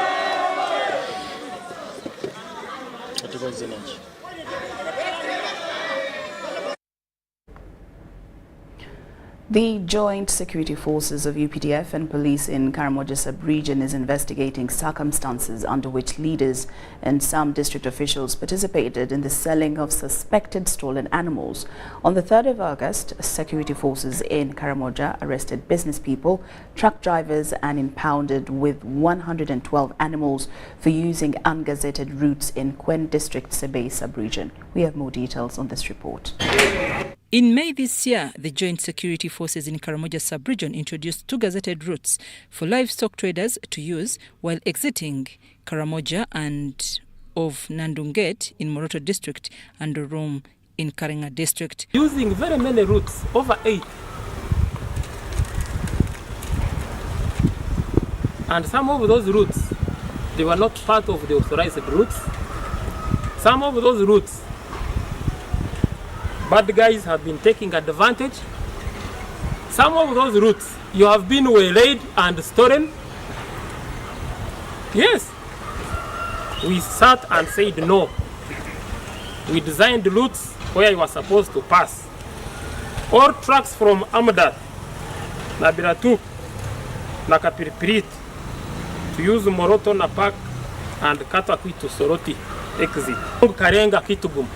The Joint Security Forces of UPDF and police in Karamoja sub-region is investigating circumstances under which leaders and some district officials participated in the selling of suspected stolen animals. On the 3rd of August, security forces in Karamoja arrested business people, truck drivers and impounded with 112 animals for using ungazetted routes in Kwen District, Sebei sub-region. We have more details on this report. In May this year, the Joint Security Forces in Karamoja sub-region introduced 2 gazetted routes for livestock traders to use while exiting Karamoja and of Nandunget in Moroto district and Rum in Karenga district. Using very many routes, over 8. And some of those routes, they were not part of the authorized routes. Some of those routes, bad guys have been taking advantage. Some of those routes, you have been waylaid and stolen. Yes. We sat and said no. We designed routes where you were supposed to pass. All trucks from Amadat, Nabiratuk, Nakapiripirit, to use Moroto Napak and Katakwi to Soroti exit. Karenga Kitugum.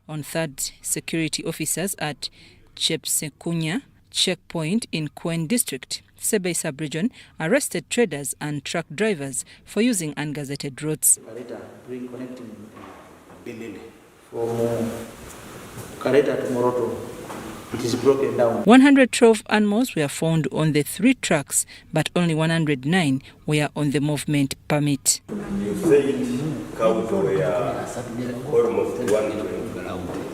On 3rd, security officers at Chepsekunya checkpoint in Kwen district, Sebei sub-region, arrested traders and truck drivers for using ungazetted routes. From Kareta to Moroto, it is broken down. 112 animals were found on the 3 trucks, but only 109 were on the movement permit. You said cows were almost 120.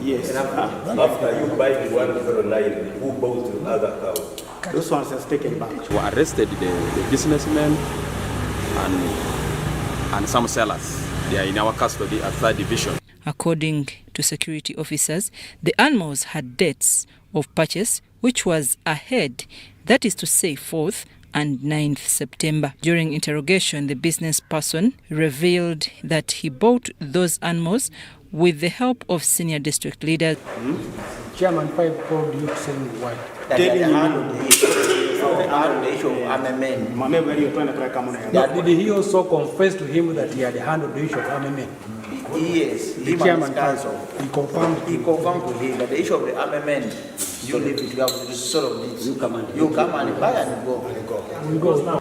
Yes. After you buy the 109, who bought the other cows? Those ones are taken back. We arrested the businessmen and some sellers. They are in our custody at 3rd Division. According to security officers, the animals had dates of purchase which was ahead, that is to say 4th and 9th September. During interrogation, the business person revealed that he bought those animals with the help of senior district leaders. Chairman Pipe called you saying what? Did he also confess to him that he had handled the issue of armament? Yes, the chairman council. He confirmed to him that the issue of the armament, you leave it, you have to sort of this. You come and buy and go. We go.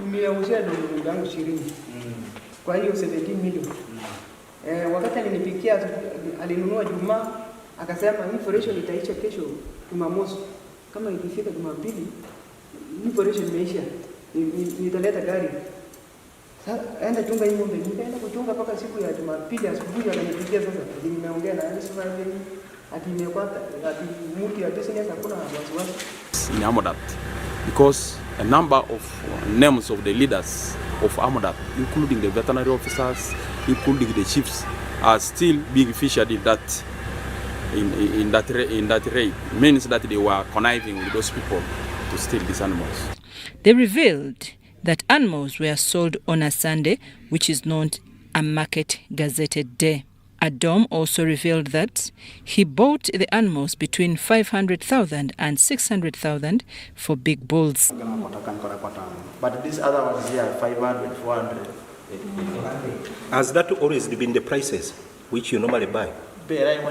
kwa hiyo 17 million. Wakati alinipikia alinunua Jumaa akasema information itaisha kesho Jumamosi. Kama ikifika Jumapili information imeisha. Nitaleta gari. Sasa aenda chunga hii ng'ombe. Nikaenda kuchunga mpaka siku ya Jumapili asubuhi akanipigia sasa. Nimeongea na yeye sasa hivi ati imepata ati mtu ya business hakuna wasiwasi. In Amodat, because a number of names of the leaders of Amodat, including the veterinary officers, including the chiefs, are still being featured in that raid. Means that they were conniving with those people to steal these animals. They revealed that animals were sold on a Sunday, which is not a market gazetted day. Adom also revealed that he bought the animals between 500,000 and 600,000 for big bulls. But these other ones here, 500, 400. Has that always been the prices which you normally buy? That's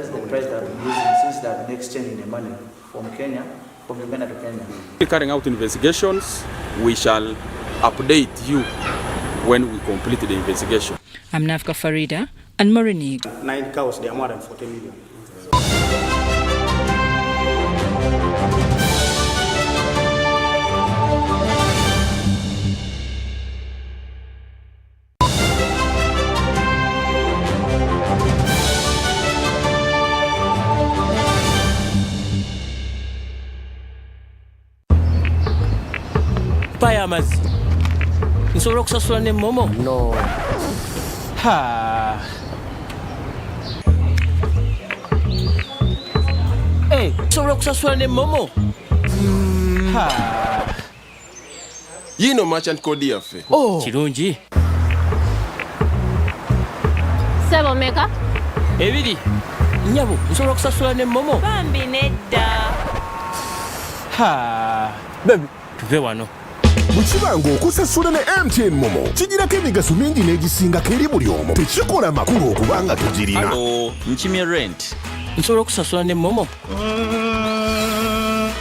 the price that we're using since that next exchanging the money from Kenya, from Uganda to Kenya. Carrying out investigations, we shall update you when we complete the investigation. I'm Nafka Farida and Morinig. 9 cows, they are more than 40 million. Amazi nsobola okusasula ne momo no ha nsobola okusasula ne momo ha yino merchant code yaffe kirungi sebo meka ebiri nyabo nsobola okusasula ne momo bambi nedda ha baby tuve wano Bukibanga okusasula ne MTN Momo kigirako emigaso mingi n'egisingako eri buli omu tekikola makulu okubanga tugirina. Hello, nkimye rent nsobola okusasula ne momo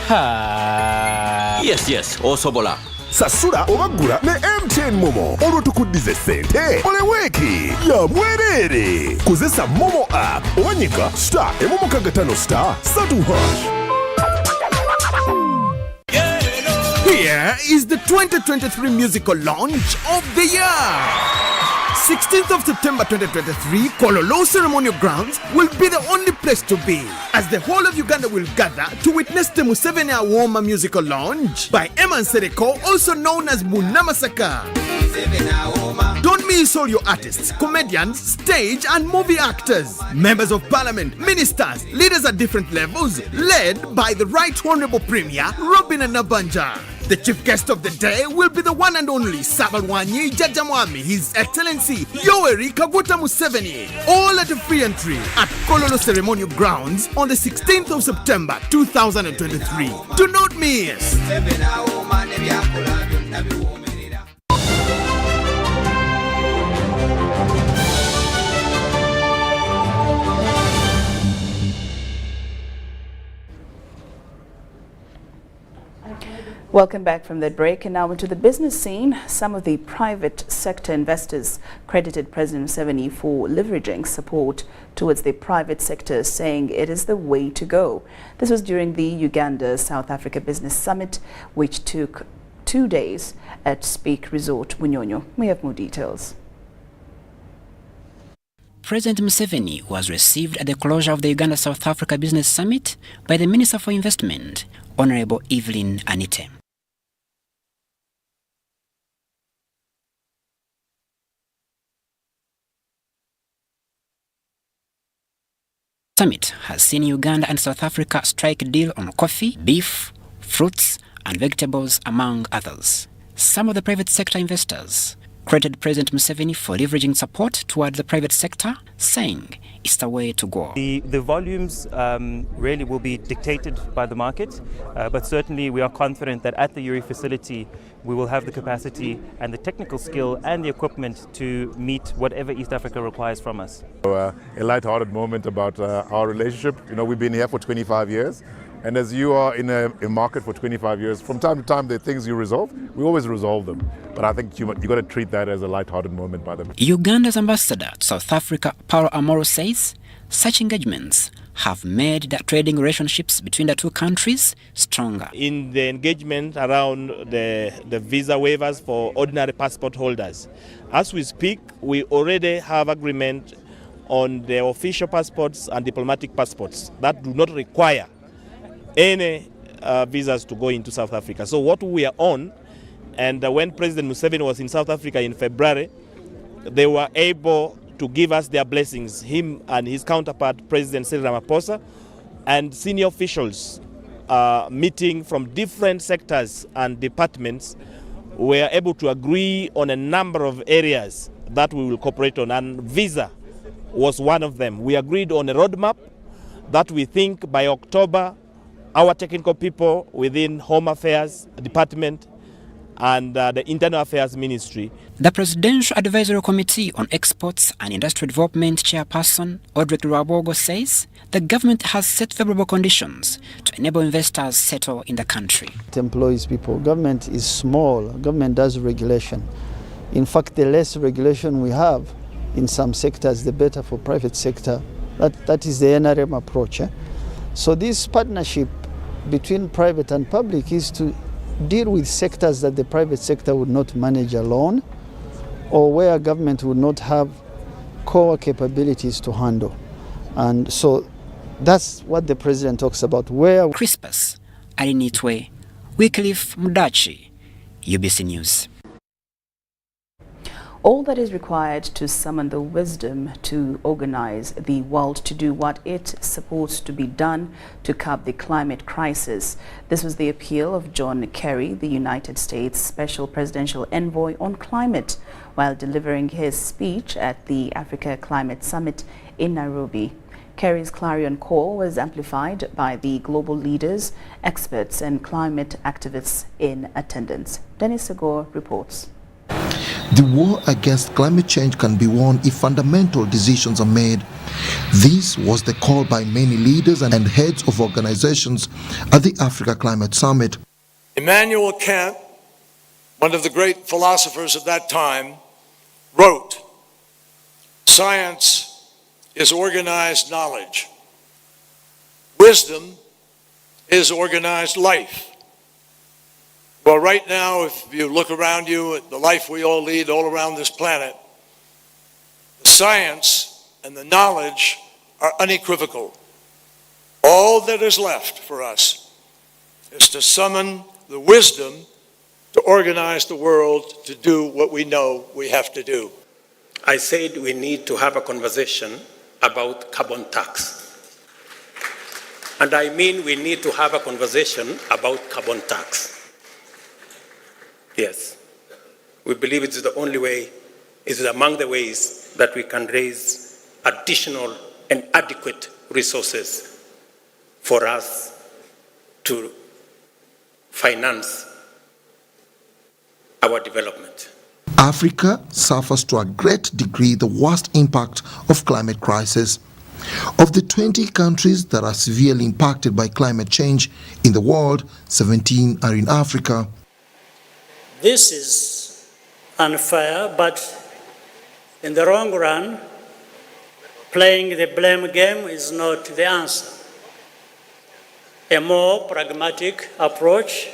ha yes osobola sasula obagula ne MTN Momo olwo tukuddize ssente oleweeki ya mwerere kozesa Momo app obanyiga *553*3#. Here is the 2023 musical launch of the year. 16th of September 2023, Kololo Ceremonial Grounds will be the only place to be, as the whole of Uganda will gather to witness the Museveni Awoma musical launch by Eman Sereko, also known as Munamasaka. Don't miss all your artists, comedians, stage and movie actors, members of parliament, ministers, leaders at different levels, led by the Right Honorable Premier Robin Nabanja. The chief guest of the day will be the one and only Sabalwanyi Jajamwami, His Excellency Yoweri Kaguta Museveni, all at a free entry at Kololo Ceremonial Grounds on the 16th of September 2023. Do not miss! Welcome back from that break, and now into the business scene. Some of the private sector investors credited President Museveni for leveraging support towards the private sector, saying it is the way to go. This was during the Uganda-South Africa Business Summit, which took 2 days at Speak Resort, Munyonyo. We have more details. President Museveni was received at the closure of the Uganda-South Africa Business Summit by the Minister for Investment, Honorable Evelyn Anite. Summit has seen Uganda and South Africa strike a deal on coffee, beef, fruits and vegetables, among others. Some of the private sector investors credited President Museveni for leveraging support toward the private sector, saying it's the way to go. The volumes really will be dictated by the market, but certainly we are confident that at the URI facility we will have the capacity and the technical skill and the equipment to meet whatever East Africa requires from us. A light-hearted moment about our relationship. You know, we've been here for 25 years. And as you are in a market for 25 years, from time to time, there are things you resolve. We always resolve them. But I think you got to treat that as a light-hearted moment by them. Uganda's ambassador to South Africa, Paulo Amoro, says such engagements have made the trading relationships between the two countries stronger. In the engagement around the visa waivers for ordinary passport holders, as we speak, we already have agreement on the official passports and diplomatic passports that do not require any visas to go into South Africa. So what we are on, and when President Museveni was in South Africa in February, they were able to give us their blessings, him and his counterpart, President Cyril Ramaphosa, and senior officials meeting from different sectors and departments were able to agree on a number of areas that we will cooperate on, and visa was one of them. We agreed on a roadmap that we think by October, our technical people within Home Affairs Department and the Internal Affairs Ministry. The Presidential Advisory Committee on Exports and Industrial Development Chairperson Audrey Rwabogo says the government has set favorable conditions to enable investors settle in the country. It employs people. Government is small. Government does regulation. In fact, the less regulation we have in some sectors, the better for private sector. That is the NRM approach. So this partnership between private and public is to deal with sectors that the private sector would not manage alone, or where government would not have core capabilities to handle. And so that's what the president talks about. Where Crispus Arinitwe, Wycliffe Mudachi, UBC News. All that is required to summon the wisdom to organize the world to do what it's supposed to be done to curb the climate crisis. This was the appeal of John Kerry, the United States Special Presidential Envoy on Climate, while delivering his speech at the Africa Climate Summit in Nairobi. Kerry's clarion call was amplified by the global leaders, experts and climate activists in attendance. Dennis Segor reports. The war against climate change can be won if fundamental decisions are made. This was the call by many leaders and heads of organizations at the Africa Climate Summit. Immanuel Kant, one of the great philosophers of that time, wrote, "Science is organized knowledge. Wisdom is organized life." Well, right now, if you look around you at the life we all lead all around this planet, the science and the knowledge are unequivocal. All that is left for us is to summon the wisdom to organize the world to do what we know we have to do. I said we need to have a conversation about carbon tax. And I mean we need to have a conversation about carbon tax. Yes, we believe it is the only way, it is among the ways that we can raise additional and adequate resources for us to finance our development. Africa suffers to a great degree the worst impact of climate crisis. Of the 20 countries that are severely impacted by climate change in the world, 17 are in Africa. This is unfair, but in the long run, playing the blame game is not the answer. A more pragmatic approach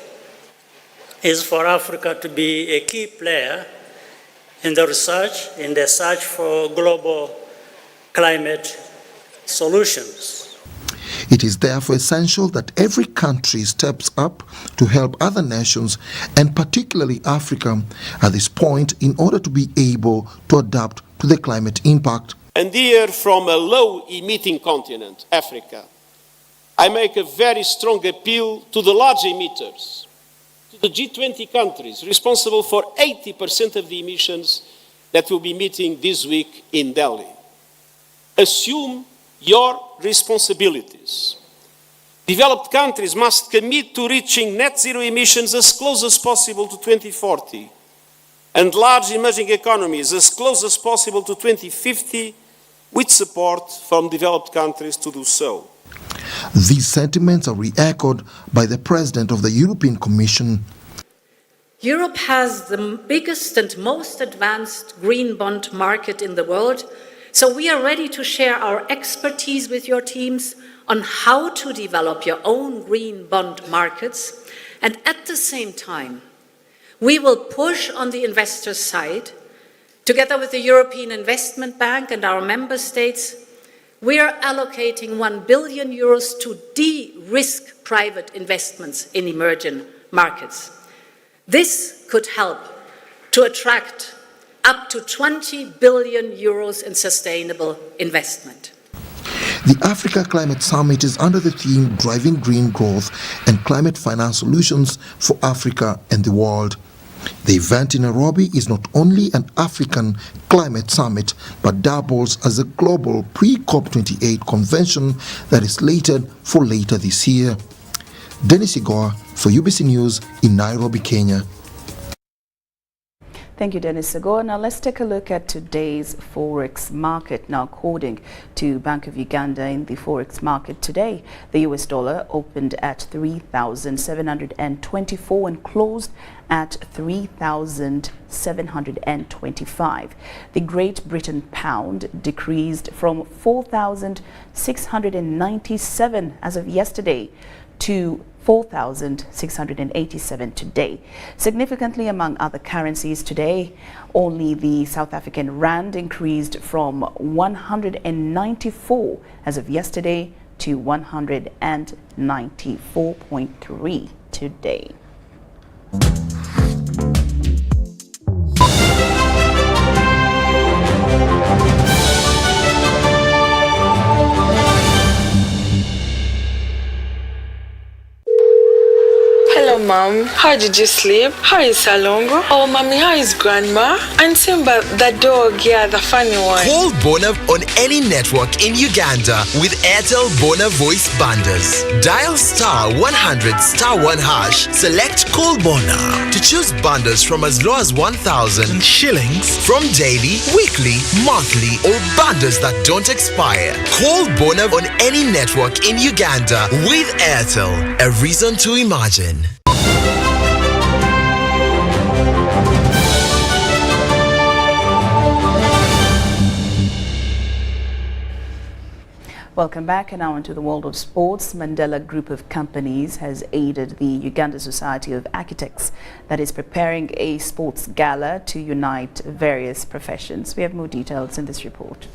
is for Africa to be a key player in the research, in the search for global climate solutions. It is therefore essential that every country steps up to help other nations, and particularly Africa, at this point in order to be able to adapt to the climate impact. And here, from a low-emitting continent, Africa, I make a very strong appeal to the large emitters, to the G20 countries responsible for 80% of the emissions that will be meeting this week in Delhi. Assume your responsibilities. Developed countries must commit to reaching net zero emissions as close as possible to 2040, and large emerging economies as close as possible to 2050, with support from developed countries to do so. These sentiments are re-echoed by the President of the European Commission. Europe has the biggest and most advanced green bond market in the world, so we are ready to share our expertise with your teams on how to develop your own green bond markets, and at the same time, we will push on the investor side. Together with the European Investment Bank and our member states, we are allocating 1 billion euros to de-risk private investments in emerging markets. This could help to attract up to 20 billion euros in sustainable investment. The Africa Climate Summit is under the theme Driving Green Growth and Climate Finance Solutions for Africa and the World. The event in Nairobi is not only an African climate summit, but doubles as a global pre-COP28 convention that is slated for later this year. Dennis Igoa for UBC News in Nairobi, Kenya. Thank you, Dennis Sago. Now let's take a look at today's Forex market. Now, according to Bank of Uganda, in the Forex market today, the US dollar opened at 3,724 and closed at 3,725. The Great Britain pound decreased from 4,697 as of yesterday to 4,687 today. Significantly, among other currencies today, only the South African rand increased from 194 as of yesterday to 194.3 today. Hello, Mom. How did you sleep? How is Salongo? Oh, Mommy, how is Grandma? And Simba, the dog, yeah, the funny one. Call Bona on any network in Uganda with Airtel Bona voice bundles. Dial *100*1#, select Call Bona to choose bundles from as low as 1,000 shillings from daily, weekly, monthly, or bundles that don't expire. Call Bona on any network in Uganda with Airtel. A reason to imagine. Welcome back, and now into the world of sports. Mandela Group of Companies has aided the Uganda Society of Architects that is preparing a sports gala to unite various professions. We have more details in this report.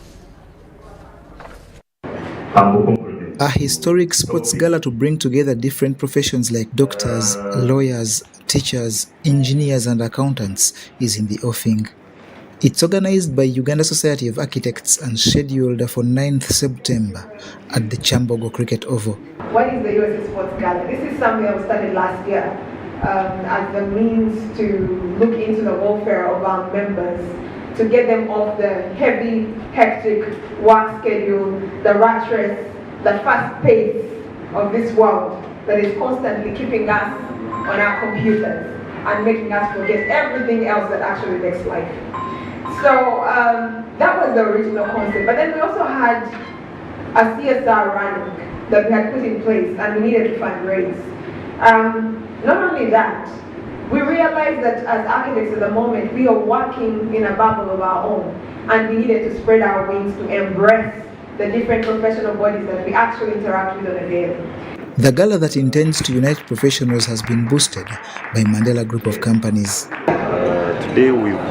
A historic sports gala to bring together different professions like doctors, lawyers, teachers, engineers and accountants is in the offing. It's organized by Uganda Society of Architects and scheduled for 9th September at the Chambogo Cricket Oval. What is the USA Sports Gala? This is something that was started last year as the means to look into the welfare of our members, to get them off the heavy, hectic work schedule, the rat race, the fast pace of this world that is constantly keeping us on our computers and making us forget everything else that actually makes life. So that was the original concept. But then we also had a CSR running that we had put in place, and we needed to fundraise. Not only that, we realized that as architects at the moment, we are working in a bubble of our own, and we needed to spread our wings to embrace the different professional bodies that we actually interact with on a daily. The gala that intends to unite professionals has been boosted by Mandela Group of Companies. Today we've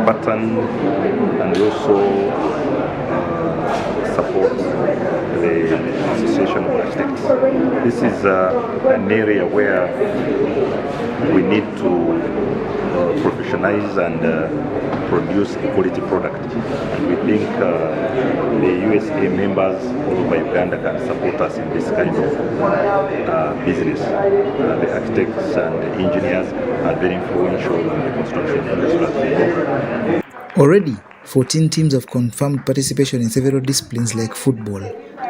patterned and also support the Association of Architects. This is an area where we need to professionalize and produce a quality product. And we think the USA members all over Uganda can support us in this kind of business. The architects and the engineers are very influential in the construction industry. Already, 14 teams have confirmed participation in several disciplines like football,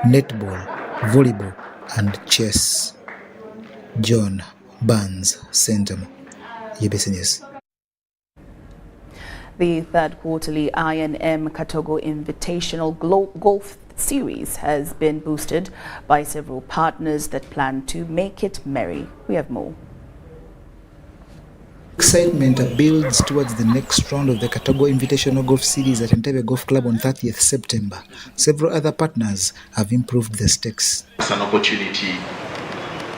netball, volleyball, and chess. John Barnes, Centum, UBC News. The third quarterly I&M Katogo Invitational Golf series has been boosted by several partners that plan to make it merry. We have more. Excitement builds towards the next round of the Katogo Invitational Golf Series at Entebbe Golf Club on 30th September. Several other partners have improved the stakes. It's an opportunity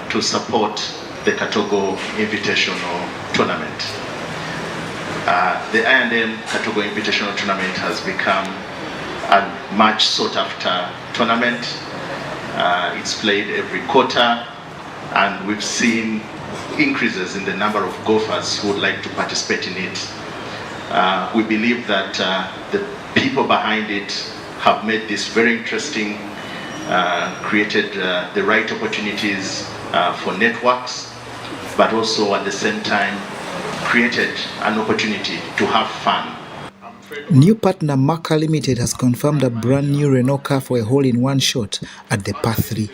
to support the Katogo Invitational Tournament. The I&M Katogo Invitational Tournament has become a much sought after tournament. It's played every quarter, and we've seen increases in the number of golfers who would like to participate in it. We believe that the people behind it have made this very interesting, created the right opportunities for networks, but also at the same time created an opportunity to have fun. New partner Marker Limited has confirmed a brand new Renault car for a hole-in-one shot at the par 3.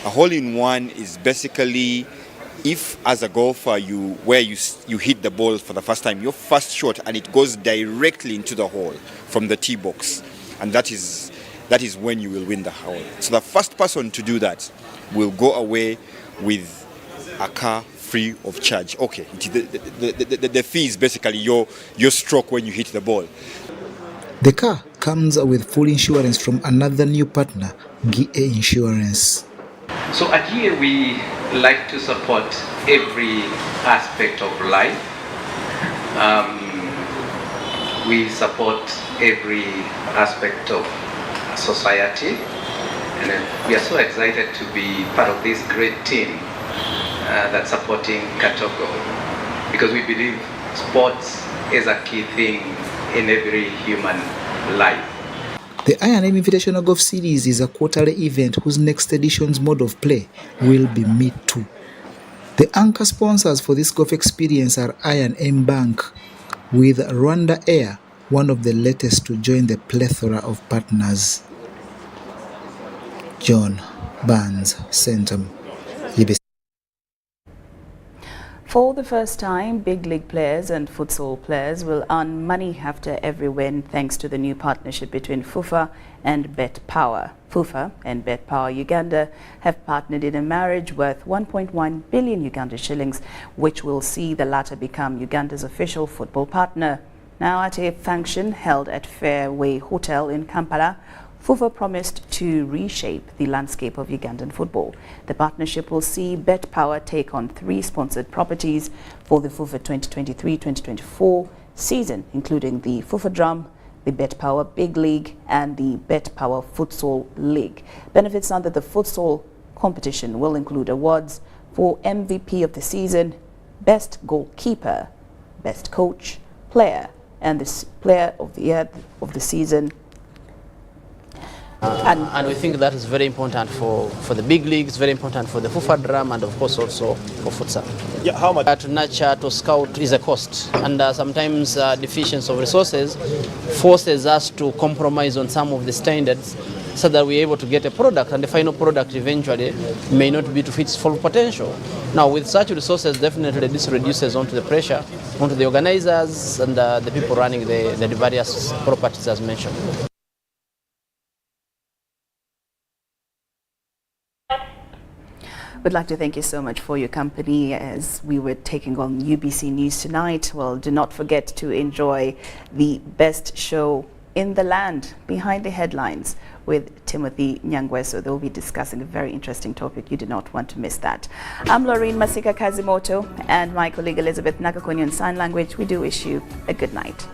A hole-in-one is basically if as a golfer you hit the ball for the first time, your first shot, and it goes directly into the hole from the tee box, and that is when you will win the hole. So the first person to do that will go away with a car free of charge. Okay, the fee is basically your stroke when you hit the ball. The car comes with full insurance from another new partner, GA Insurance. So at GA we like to support every aspect of life. We support every aspect of society, and we are so excited to be part of this great team that's supporting Katogo, because we believe sports is a key thing in every human life. The I&M Invitational Golf Series is a quarterly event whose next edition's mode of play will be Meet 2. The anchor sponsors for this golf experience are I&M Bank, with Rwanda Air, one of the latest to join the plethora of partners. John Barnes, Centum. For the first time, big league players and futsal players will earn money after every win thanks to the new partnership between FUFA and Bet Power. FUFA and Bet Power Uganda have partnered in a marriage worth 1.1 billion Uganda shillings, which will see the latter become Uganda's official football partner. Now, at a function held at Fairway Hotel in Kampala, FUFA promised to reshape the landscape of Ugandan football. The partnership will see Bet Power take on 3 sponsored properties for the FUFA 2023-2024 season, including the FUFA Drum, the Bet Power Big League and the Bet Power Futsal League. Benefits are that the futsal competition will include awards for MVP of the season, Best Goalkeeper, Best Coach, Player, and the Player of the Year of the season. And we think that is very important for the big leagues, very important for the FUFA Drum, and of course also for futsal. Yeah, how much? To nurture, to scout is a cost, and sometimes deficiency of resources forces us to compromise on some of the standards so that we're able to get a product, and the final product eventually may not be to its full potential. Now, with such resources, definitely this reduces onto the pressure, onto the organizers and the people running the various properties as mentioned. We'd like to thank you so much for your company as we were taking on UBC News tonight. Well, do not forget to enjoy the best show in the land, Behind the Headlines, with Timothy Nyangweso. They'll be discussing a very interesting topic. You do not want to miss that. I'm Laureen Masika Kazimoto, and my colleague Elizabeth Nakakoni in Sign Language. We do wish you a good night.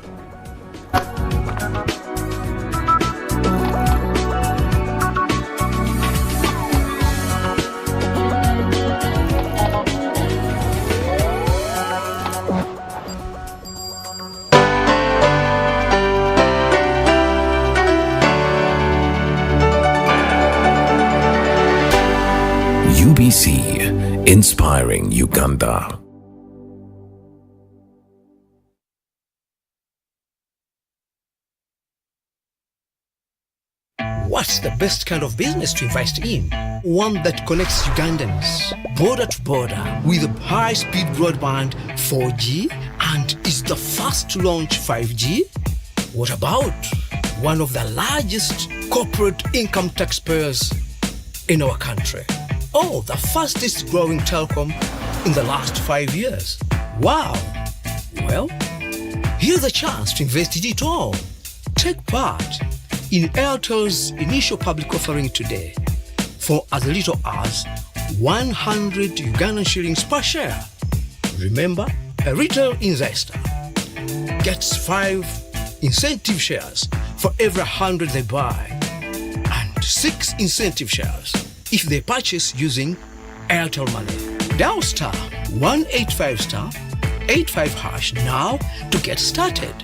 UBC, inspiring Uganda. What's the best kind of business to invest in? One that connects Ugandans border to border with high-speed broadband 4G and is the first to launch 5G? What about one of the largest corporate income taxpayers in our country. Oh, the fastest growing telecom in the last 5 years. Wow! Well, here's a chance to invest in it all. Take part in Airtel's initial public offering today for as little as 100 Ugandan shillings per share. Remember, a retail investor gets 5 incentive shares for every 100 they buy and 6 incentive shares if they purchase using Airtel Money. Dial star 185 star 85 hash now to get started.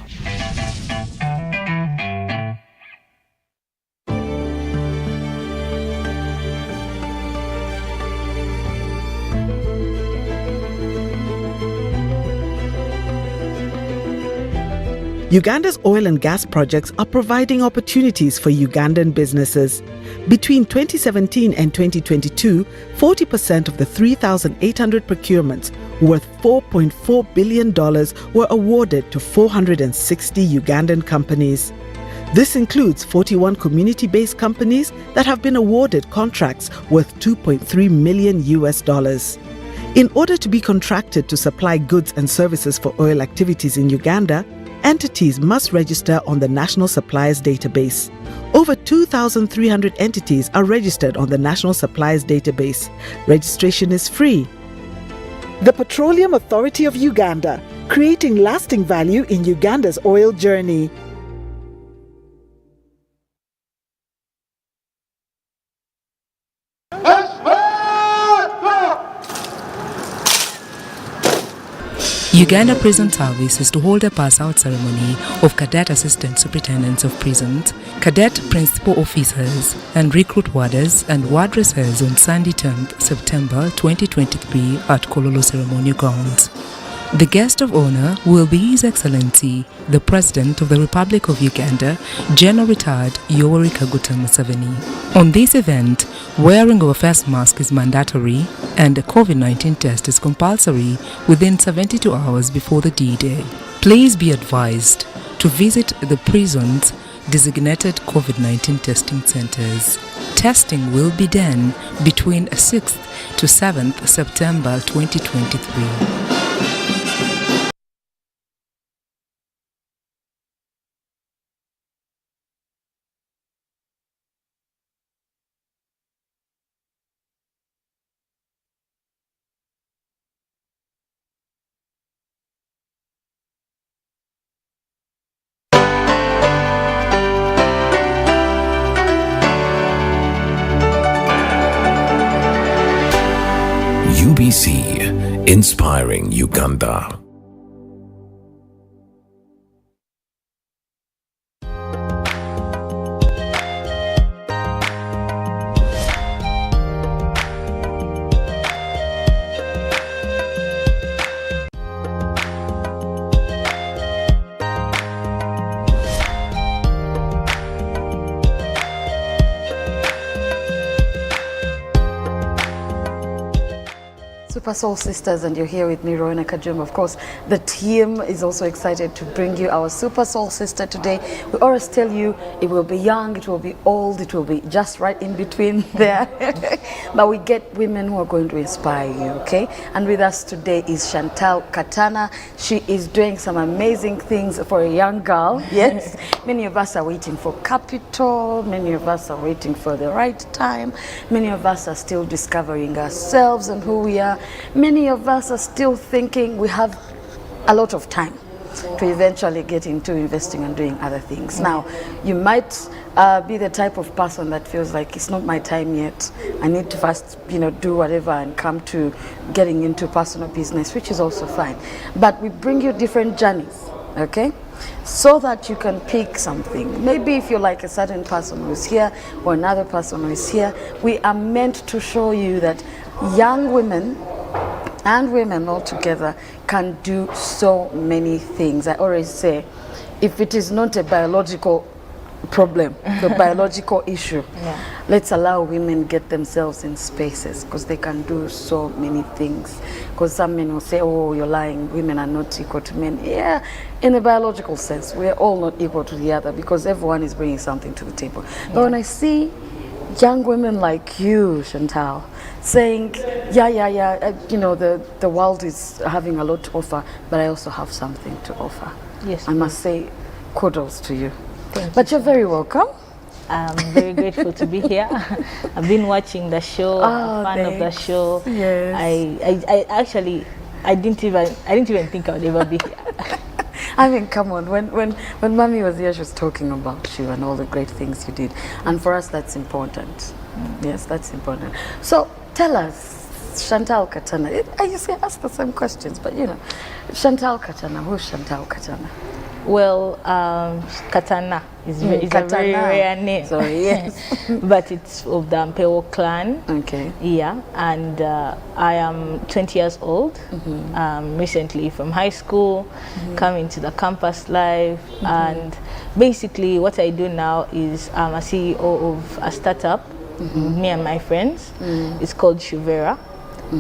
Uganda's oil and gas projects are providing opportunities for Ugandan businesses. Between 2017 and 2022, 40% of the 3,800 procurements worth $4.4 billion were awarded to 460 Ugandan companies. This includes 41 community-based companies that have been awarded contracts worth $2.3 million. In order to be contracted to supply goods and services for oil activities in Uganda, entities must register on the National Suppliers Database. Over 2,300 entities are registered on the National Suppliers Database. Registration is free. The Petroleum Authority of Uganda, creating lasting value in Uganda's oil journey. Uganda Prison Service is to hold a pass-out ceremony of cadet assistant superintendents of prisons, cadet principal officers, and recruit warders and wardresses on Sunday 10th September 2023 at Kololo Ceremonial Grounds. The guest of honor will be His Excellency, the President of the Republic of Uganda, General Retired Yoweri Kaguta Museveni. On this event, wearing of a face mask is mandatory and a COVID-19 test is compulsory within 72 hours before the D-Day. Please be advised to visit the prison's designated COVID-19 testing centers. Testing will be done between 6th to 7th September 2023. UBC, inspiring Uganda. Super Soul Sisters, and you're here with me, Roena Kajum. Of course, the team is also excited to bring you our Super Soul Sister today. We always tell you it will be young, it will be old, it will be just right in between there. But we get women who are going to inspire you, okay? And with us today is Chantal Katana. She is doing some amazing things for a young girl, yes? Many of us are waiting for capital, many of us are waiting for the right time, many of us are still discovering ourselves and who we are. Many of us are still thinking we have a lot of time to eventually get into investing and doing other things. Now, you might be the type of person that feels like it's not my time yet. I need to first, do whatever and come to getting into personal business, which is also fine. But we bring you different journeys, okay? So that you can pick something. Maybe if you're like a certain person who's here or another person who is here, we are meant to show you that young women and women all together can do so many things. I always say, if it is not a biological problem, the biological issue. Let's allow women get themselves in spaces because they can do so many things. Because some men will say, oh, you're lying, women are not equal to men. Yeah, in a biological sense, we're all not equal to the other because everyone is bringing something to the table. But when I see young women like you, Chantal, saying, you know, the world is having a lot to offer, but I also have something to offer. Yes, I must say kudos to you. But you're very welcome. I'm very grateful to be here. I've been watching the show, I'm a fan of the show. Yes. I actually, I didn't even think I would ever be here. I mean, come on, when Mommy was here, she was talking about you and all the great things you did. And for us, that's important. Yes, that's important. So tell us, Chantal Katana, I used to ask the same questions, but you know, Chantal Katana, who's Chantal Katana? Well, Katana is a very rare name. Sorry, yes. But it's of the Mpeo clan. Okay. Yeah, and I am 20 years old, recently from high school, coming to the campus life, and basically what I do now is I'm a CEO of a startup, me and my friends. It's called Shuvera.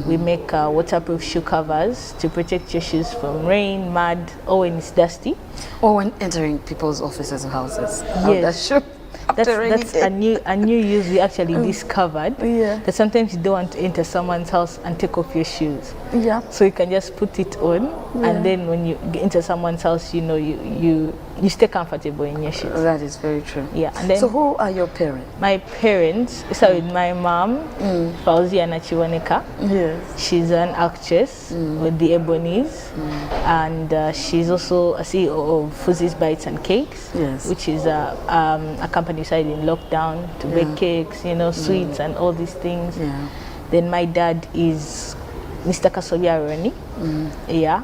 We make waterproof shoe covers to protect your shoes from rain, mud, or when it's dusty. Or when entering people's offices or houses. Yes. That's a new use we actually discovered. That sometimes you don't want to enter someone's house and take off your shoes. Yeah. So you can just put it on, and then when you get into someone's house, you know you stay comfortable in your shoes. That is very true. Yeah. And then, so who are your parents? My parents, so with my mom, Fauzia Nachiwaneka. Yes. She's an actress with the Ebonies, and she's also a CEO of Fuzzy's Bites and Cakes, which is a company side in lockdown to bake cakes, you know, sweets and all these things. Then my dad is Mr. Kasobia Roni. Yeah.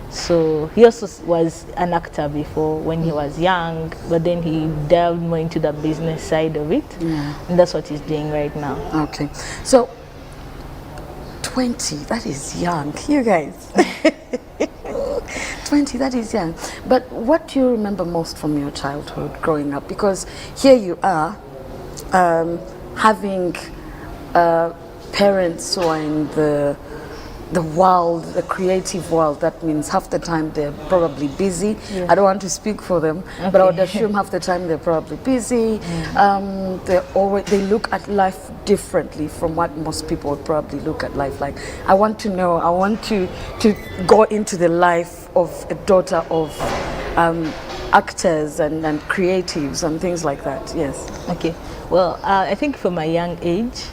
So he also was an actor before when he was young, but then he delved more into the business side of it. And that's what he's doing right now. Okay. So 20, that is young, you guys. 20, that is young. But what do you remember most from your childhood growing up? Because here you are, having parents who are in the world, the creative world. That means half the time they're probably busy. I don't want to speak for them, but I would assume half the time they're probably busy. They look at life differently from what most people would probably look at life like. I want to know, I want to go into the life of a daughter of actors and creatives and things like that. Yes. Okay. Well, I think from a young age,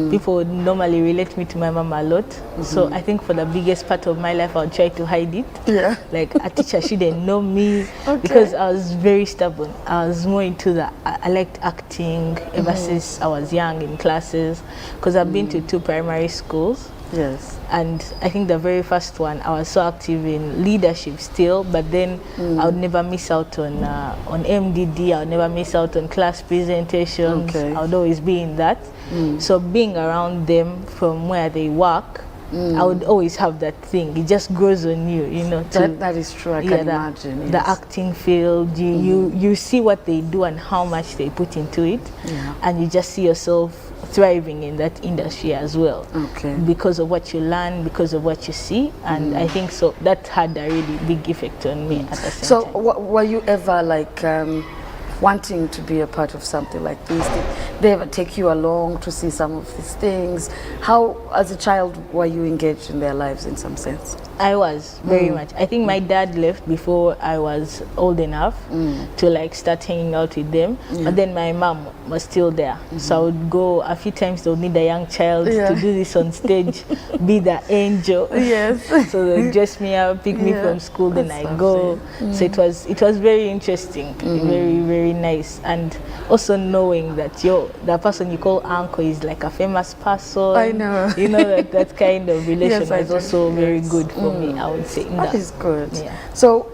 people would normally relate me to my mom a lot. So I think for the biggest part of my life, I would try to hide it. Yeah. Like a teacher, she didn't know me because I was very stubborn. I was more into I liked acting ever since I was young in classes, because I've been to 2 primary schools. Yes. And I think the very first one, I was so active in leadership still, but then I would never miss out on MDD, I would never miss out on class presentations. I would always be in that. So being around them from where they work, I would always have that thing. It just grows on you, you know. That is true, I can imagine. The acting field, you see what they do and how much they put into it, and you just see yourself thriving in that industry as well, because of what you learn, because of what you see, and I think so that had a really big effect on me at the same time. So were you ever like wanting to be a part of something like this? Did they ever take you along to see some of these things? How, as a child, were you engaged in their lives in some sense? I was very much. I think my dad left before I was old enough to like start hanging out with them. But then my mom was still there. So I would go a few times. They would need a young child to do this on stage, be the angel. Yes. So they dress me up, pick me from school, then I go. So it was very interesting, very, very nice. And also knowing that the person you call uncle is like a famous person. I know. You know, that kind of relation was also very good for me, I would say. That is good. So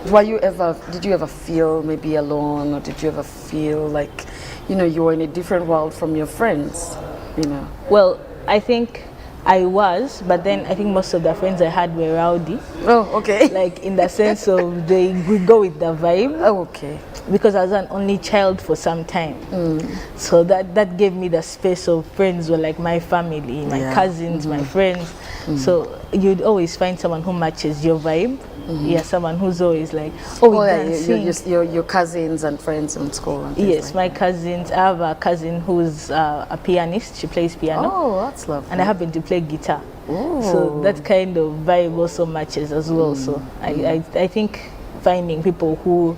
did you ever feel maybe alone, or did you ever feel like, you know, you were in a different world from your friends, you know? Well, I think I was, but then I think most of the friends I had were rowdy. Oh, okay. Like in the sense of they would go with the vibe. Oh, okay. Because I was an only child for some time. So that gave me the space of friends were like my family, my cousins, my friends. So you'd always find someone who matches your vibe. Yeah, someone who's always like, your cousins and friends in school. And yes, my cousins. I have a cousin who's a pianist. She plays piano. Oh, that's lovely. And I happen to play guitar. So that kind of vibe also matches as well. So I think finding people who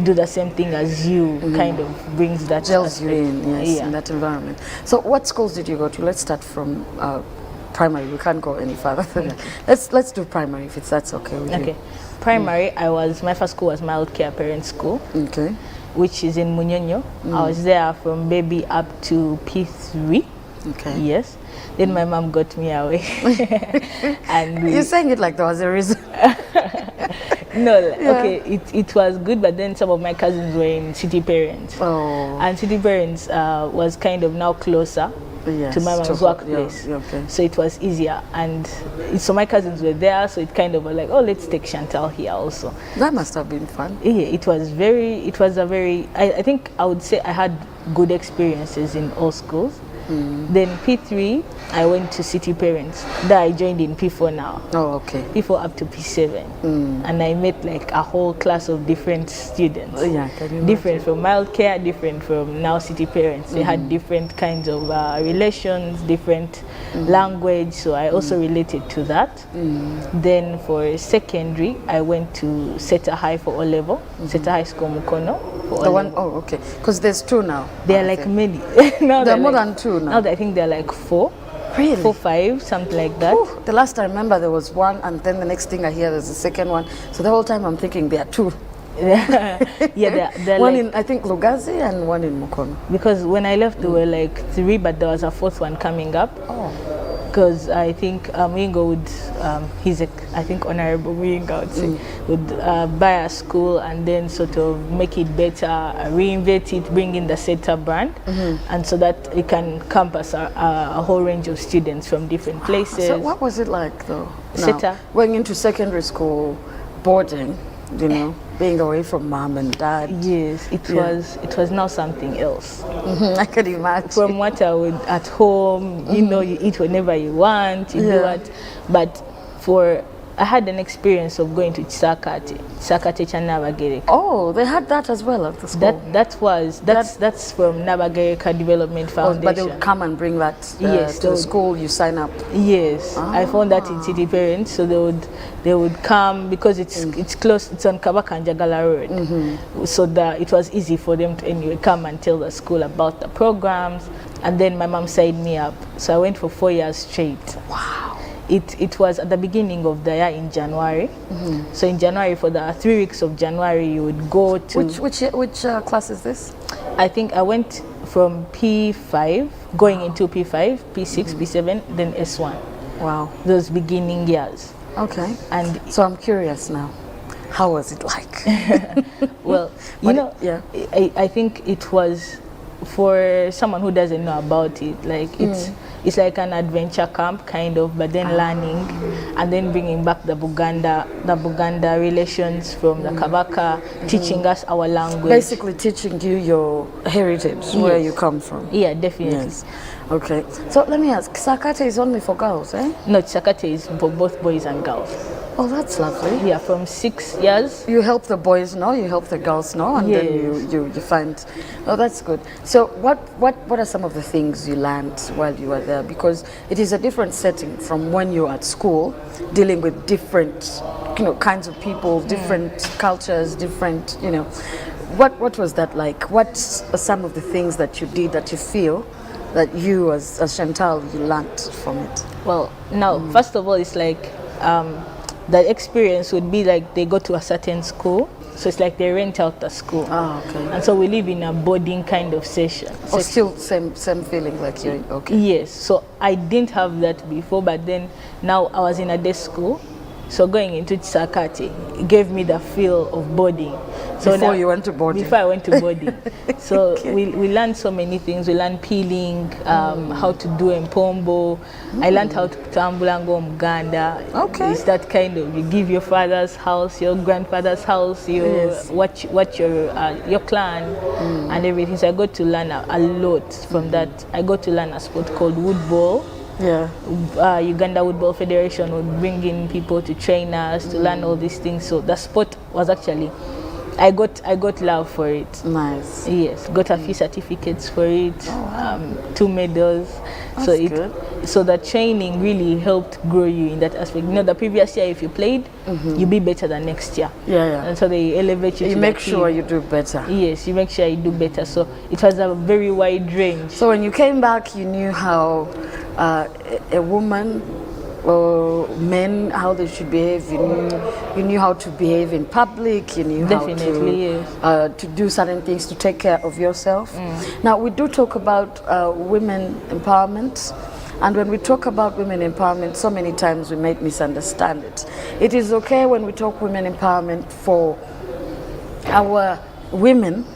do the same thing as you kind of brings that gels you in, yeah. in that environment. So what schools did you go to? Let's start from primary. We can't go any further than that. Let's do primary if that's okay with you. Primary, my first school was Mild Care Parent School. Okay. Which is in Munyonyo. I was there from baby up to P3. Okay. Yes. Then my mom got me away. And you're saying it like there was a reason. No, okay, it was good, but then some of my cousins were in City Parents. Oh. And City Parents was kind of now closer to my mom's workplace. So it was easier. And so my cousins were there, so it kind of was like, oh, let's take Chantal here also. That must have been fun. Yeah, I think I would say I had good experiences in all schools. Then P3, I went to City Parents. There I joined in P4 now. Oh, okay. P4 up to P7. And I met like a whole class of different students. Oh, yeah, can you different imagine? from Mild Care, different from now City Parents. They had different kinds of relations, different language. So I also related to that. Then for secondary, I went to Seta High for O-level. Seta High School Mukono. The one, oh, okay. Because there's two now. There are like many. Now there are more than two now. Now I think there are like 4. Really? 4, 5, something like that. Ooh, the last I remember there was one, and then the next thing I hear there's a second one. So the whole time I'm thinking there are 2. Yeah, they're one like, in I think Lugazi and one in Mukono. Because when I left there were like 3, but there was a 4th one coming up. Oh. Because I think Mwingo would, he's I think Honorable Mwingo would buy a school and then sort of make it better, reinvent it, bring in the SETA brand, and so that it can compass a whole range of students from different places. So what was it like though? SETA. Going into secondary school, boarding, you know, being away from mom and dad. Yes, it was now something else. I can imagine. From what I would at home, you know, you eat whenever you want, you do what. But I had an experience of going to Chisakate Chanabagere. Oh, they had that as well at the school. That's from Nabagereka Development Foundation. But they would come and bring that to the school. You sign up. Yes, I found that in City Parents. So they would come because it's close. It's on Kabakanja Gala Road. So it was easy for them to anyway come and tell the school about the programs. And then my mom signed me up. So I went for 4 years straight. Wow. It was at the beginning of the year in January. So in January, for the 3 weeks of January, you would go to... Which class is this? I think I went from P5, going into P5, P6, P7, then S1. Wow. Those beginning years. Okay. And so I'm curious now. How was it like? Well, I think it was, for someone who doesn't know about it, like it's like an adventure camp kind of, but then learning and then bringing back the Buganda relations from the Kabaka, teaching us our language. Basically teaching you your heritage, where you come from. Yeah, definitely. Yes. Okay. So let me ask, Sakate is only for girls, eh? No, Sakate is for both boys and girls. Oh, that's lovely. Yeah, from 6 years. You help the boys know, you help the girls know, and then you find. Oh, that's good. So what are some of the things you learned while you were there? Because it is a different setting from when you're at school, dealing with different, kinds of people, different cultures, different, What was that like? What's some of the things that you did that you feel that you as Chantal, you learned from it? Well, now, first of all, it's like the experience would be like they go to a certain school, so it's like they rent out the school. Ah, okay. And so we live in a boarding kind of session. Oh, still same feeling like you, okay. Yes, so I didn't have that before, but then now I was in a day school, So going into Sakati gave me the feel of boarding. So before you went to boarding? Before I went to boarding. So Okay. we learned so many things. We learned peeling, how to do empombo. I learned how to tambulango muganda. Okay. It's that kind of, you give your father's house, your grandfather's house, your what your clan and everything. So I got to learn a lot from that. I got to learn a sport called woodball. Yeah. Uganda Woodball Federation would bring in people to train us to learn all these things. So the sport was actually, I got love for it. Nice. Yes, got a few certificates for it, 2 medals. That's good. So the training really helped grow you in that aspect. You know, the previous year if you played, you'll be better than next year. Yeah. And so they elevate you. You to make the sure team. you do better. Yes, you make sure you do better. So it was a very wide range. So when you came back, you knew how a woman or men, how they should behave. You knew how to behave in public. You knew Definitely, how to do certain things to take care of yourself. Now we do talk about women empowerment. And when we talk about women empowerment, so many times we might misunderstand it. It is okay when we talk women empowerment for our women,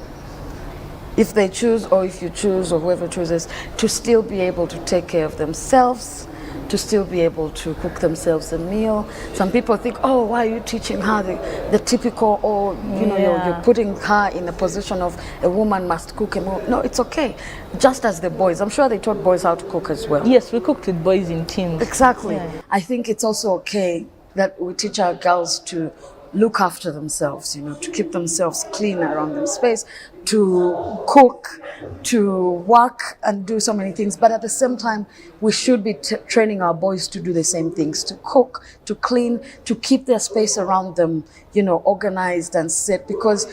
if they choose, or if you choose, or whoever chooses, to still be able to take care of themselves, to still be able to cook themselves a meal. Some people think, oh, why are you teaching her the typical, or you know, you're putting her in a position of a woman must cook a meal. No, it's okay. Just as the boys, I'm sure they taught boys how to cook as well. Yes, we cooked with boys in teams. Exactly. Yeah. I think it's also okay that we teach our girls to look after themselves, you know, to keep themselves clean around their space, to cook, to work and do so many things. But at the same time, we should be training our boys to do the same things, to cook, to clean, to keep their space around them, you know, organized and set, because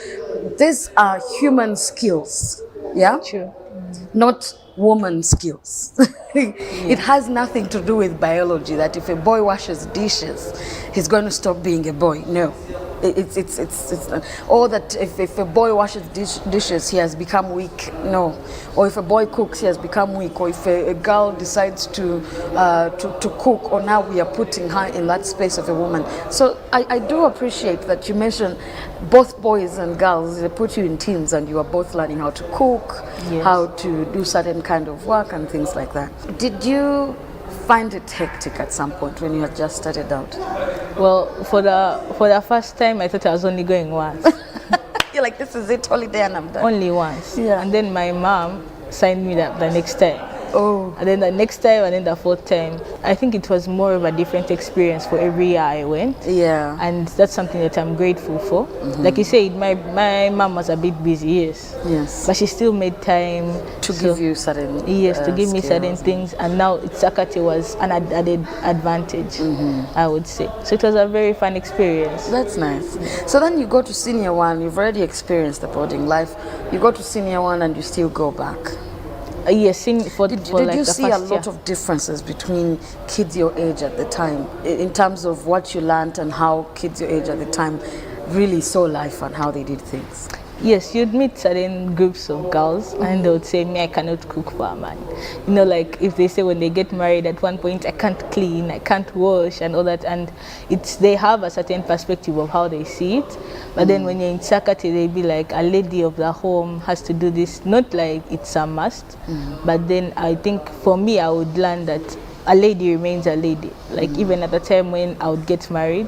these are human skills, yeah? True. Not woman skills. It has nothing to do with biology, that if a boy washes dishes, he's going to stop being a boy. No. It's or that if a boy washes dishes, he has become weak. No. Or if a boy cooks, he has become weak. Or if a girl decides to cook, or now we are putting her in that space of a woman. So I do appreciate that you mentioned both boys and girls. They put you in teams and you are both learning how to cook, how to do certain kind of work and things like that. Did you find it hectic at some point when you had just started out? Well, for the first time, I thought I was only going once. You're like, this is it, holiday, and I'm done. Only once. Yeah. And then my mom signed me up the next time. Oh. And then the next time, and then the fourth time. I think it was more of a different experience for every year I went. Yeah. And that's something that I'm grateful for. Like you said, my mom was a bit busy, yes. But she still made time to give you certain to give me certain things. And now Sakati was an added advantage, I would say. So it was a very fun experience. That's nice. So then you go to senior one, you've already experienced the boarding life. You go to senior one and you still go back. Yes, did like you the see a first lot year. of differences between kids your age at the time, in terms of what you learned and how kids your age at the time really saw life and how they did things? Yes, you'd meet certain groups of girls and they would say, me, I cannot cook for a man. You know, like if they say when they get married at one point, I can't clean, I can't wash and all that. And they have a certain perspective of how they see it. But then when you're in Sakati, they'd be like, a lady of the home has to do this. Not like it's a must. But then I think for me, I would learn that a lady remains a lady. Like even at the time when I would get married,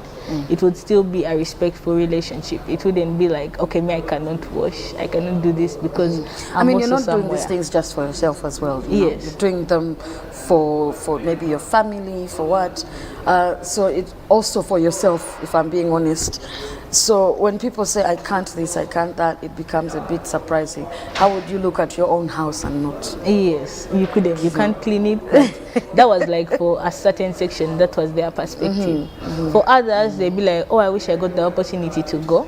it would still be a respectful relationship. It wouldn't be like, okay, me, I cannot wash, I cannot do this because I'm you're not somewhere. doing these things just for yourself as well. You know? Yes. You're doing them for maybe your family, for what. So it's also for yourself, if I'm being honest. So when people say, I can't this, I can't that, it becomes a bit surprising. How would you look at your own house and not? Yes, you couldn't. You can't clean it. But that was like for a certain section, that was their perspective. For others, they'd be like, oh, I wish I got the opportunity to go.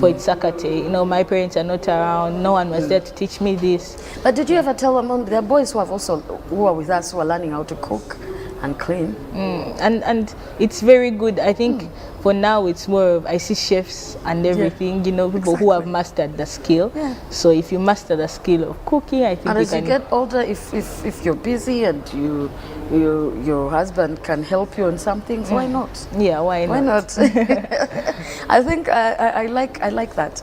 For Sakate, you know, my parents are not around, no one was there to teach me this. But did you ever tell them, there are boys who are with us who are learning how to cook? and clean. And it's very good. I think for now it's more of, I see chefs and everything, you know, people who have mastered the skill. So if you master the skill of cooking, I think and as you get older, if you're busy and your husband can help you on some things, why not? Yeah, why not? Why not? I think I like that.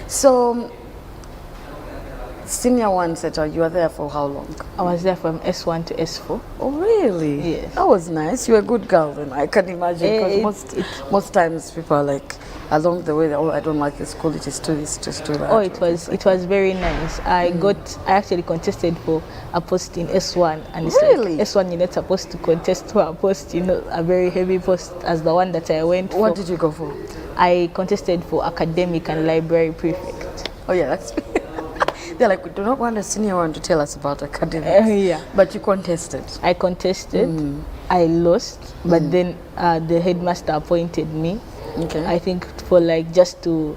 So, senior one setter, you were there for how long? I was there from S1 to S4. Oh, really? Yes. That was nice. You were a good girl then, I can imagine. Because most times people are like, along the way, oh, I don't like this school, just do this, just do that. Oh, it was very nice. I actually contested for a post in S1, and it's really? Like S1, you're not supposed to contest for a post, you know, a very heavy post as the one that I went for. What did you go for? I contested for academic and library prefect. Oh yeah, that's they're like, we do not want a senior one to tell us about academics. Yeah. But you contested. I contested. I lost, but then the headmaster appointed me. Okay. I think for like just to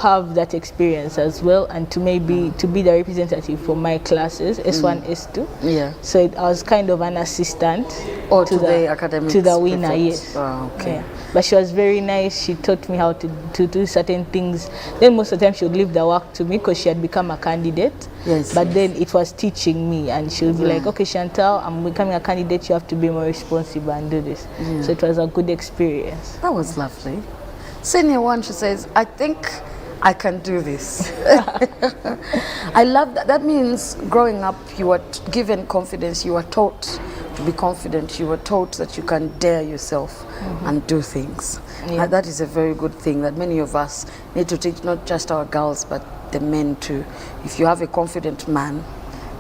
have that experience as well, and to maybe to be the representative for my classes, S1, S2. Yeah. So I was kind of an assistant to the academics, to the winner, prefect. yes. Oh, okay. Yeah. But she was very nice. She taught me how to do certain things. Then most of the time she would leave the work to me because she had become a candidate. Yes. But then it was teaching me, and she would be like, okay, Chantal, I'm becoming a candidate. You have to be more responsible and do this. So it was a good experience. That was lovely. Senior one, she says, I think I can do this. I love that. That means growing up, you were given confidence. You were taught to be confident. You were taught that you can dare yourself and do things. Yeah. That is a very good thing that many of us need to teach, not just our girls, but the men too. If you have a confident man,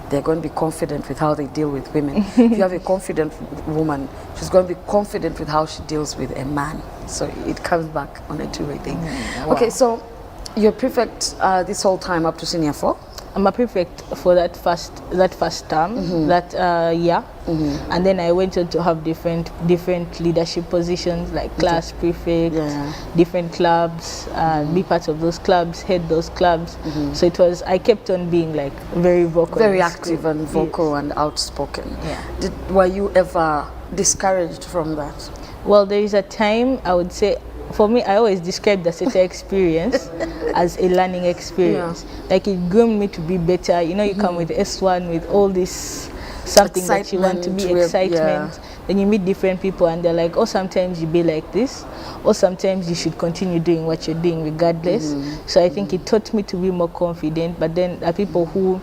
they're going to be confident with how they deal with women. If you have a confident woman, she's going to be confident with how she deals with a man. So it comes back on a two-way thing. Wow. Okay, so you're prefect this whole time up to senior 4? I'm a prefect for that first term, that year, and then I went on to have different leadership positions like class prefect, different clubs, be part of those clubs, head those clubs. So it was, I kept on being like very vocal, very active and vocal and outspoken. Yeah. Were you ever discouraged from that? Well, there is a time, I would say, for me, I always describe the SETA experience as a learning experience. Like it groomed me to be better. You know, you come with S1 with all this something excitement, that you want to be, excitement. Then you meet different people and they're like, oh, sometimes you be like this, or sometimes you should continue doing what you're doing regardless. So I think it taught me to be more confident. But then there are people who,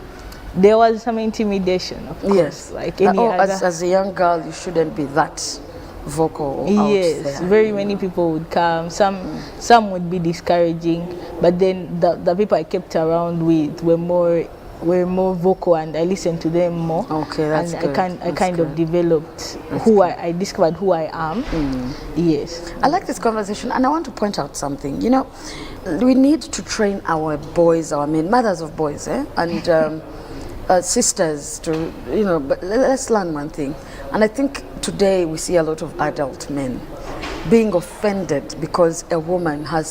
there was some intimidation, of course. Yes. Like any other. As a young girl, you shouldn't be that vocal yes, out there. very many people would come. Some would be discouraging, but then the people I kept around with were more vocal, and I listened to them more. Okay, that's and good. I kind of developed I discovered who I am. Yes. I like this conversation, and I want to point out something. You know, we need to train our boys, our men, mothers of boys, and sisters to, you know, but let's learn one thing. And I think today we see a lot of adult men being offended because a woman has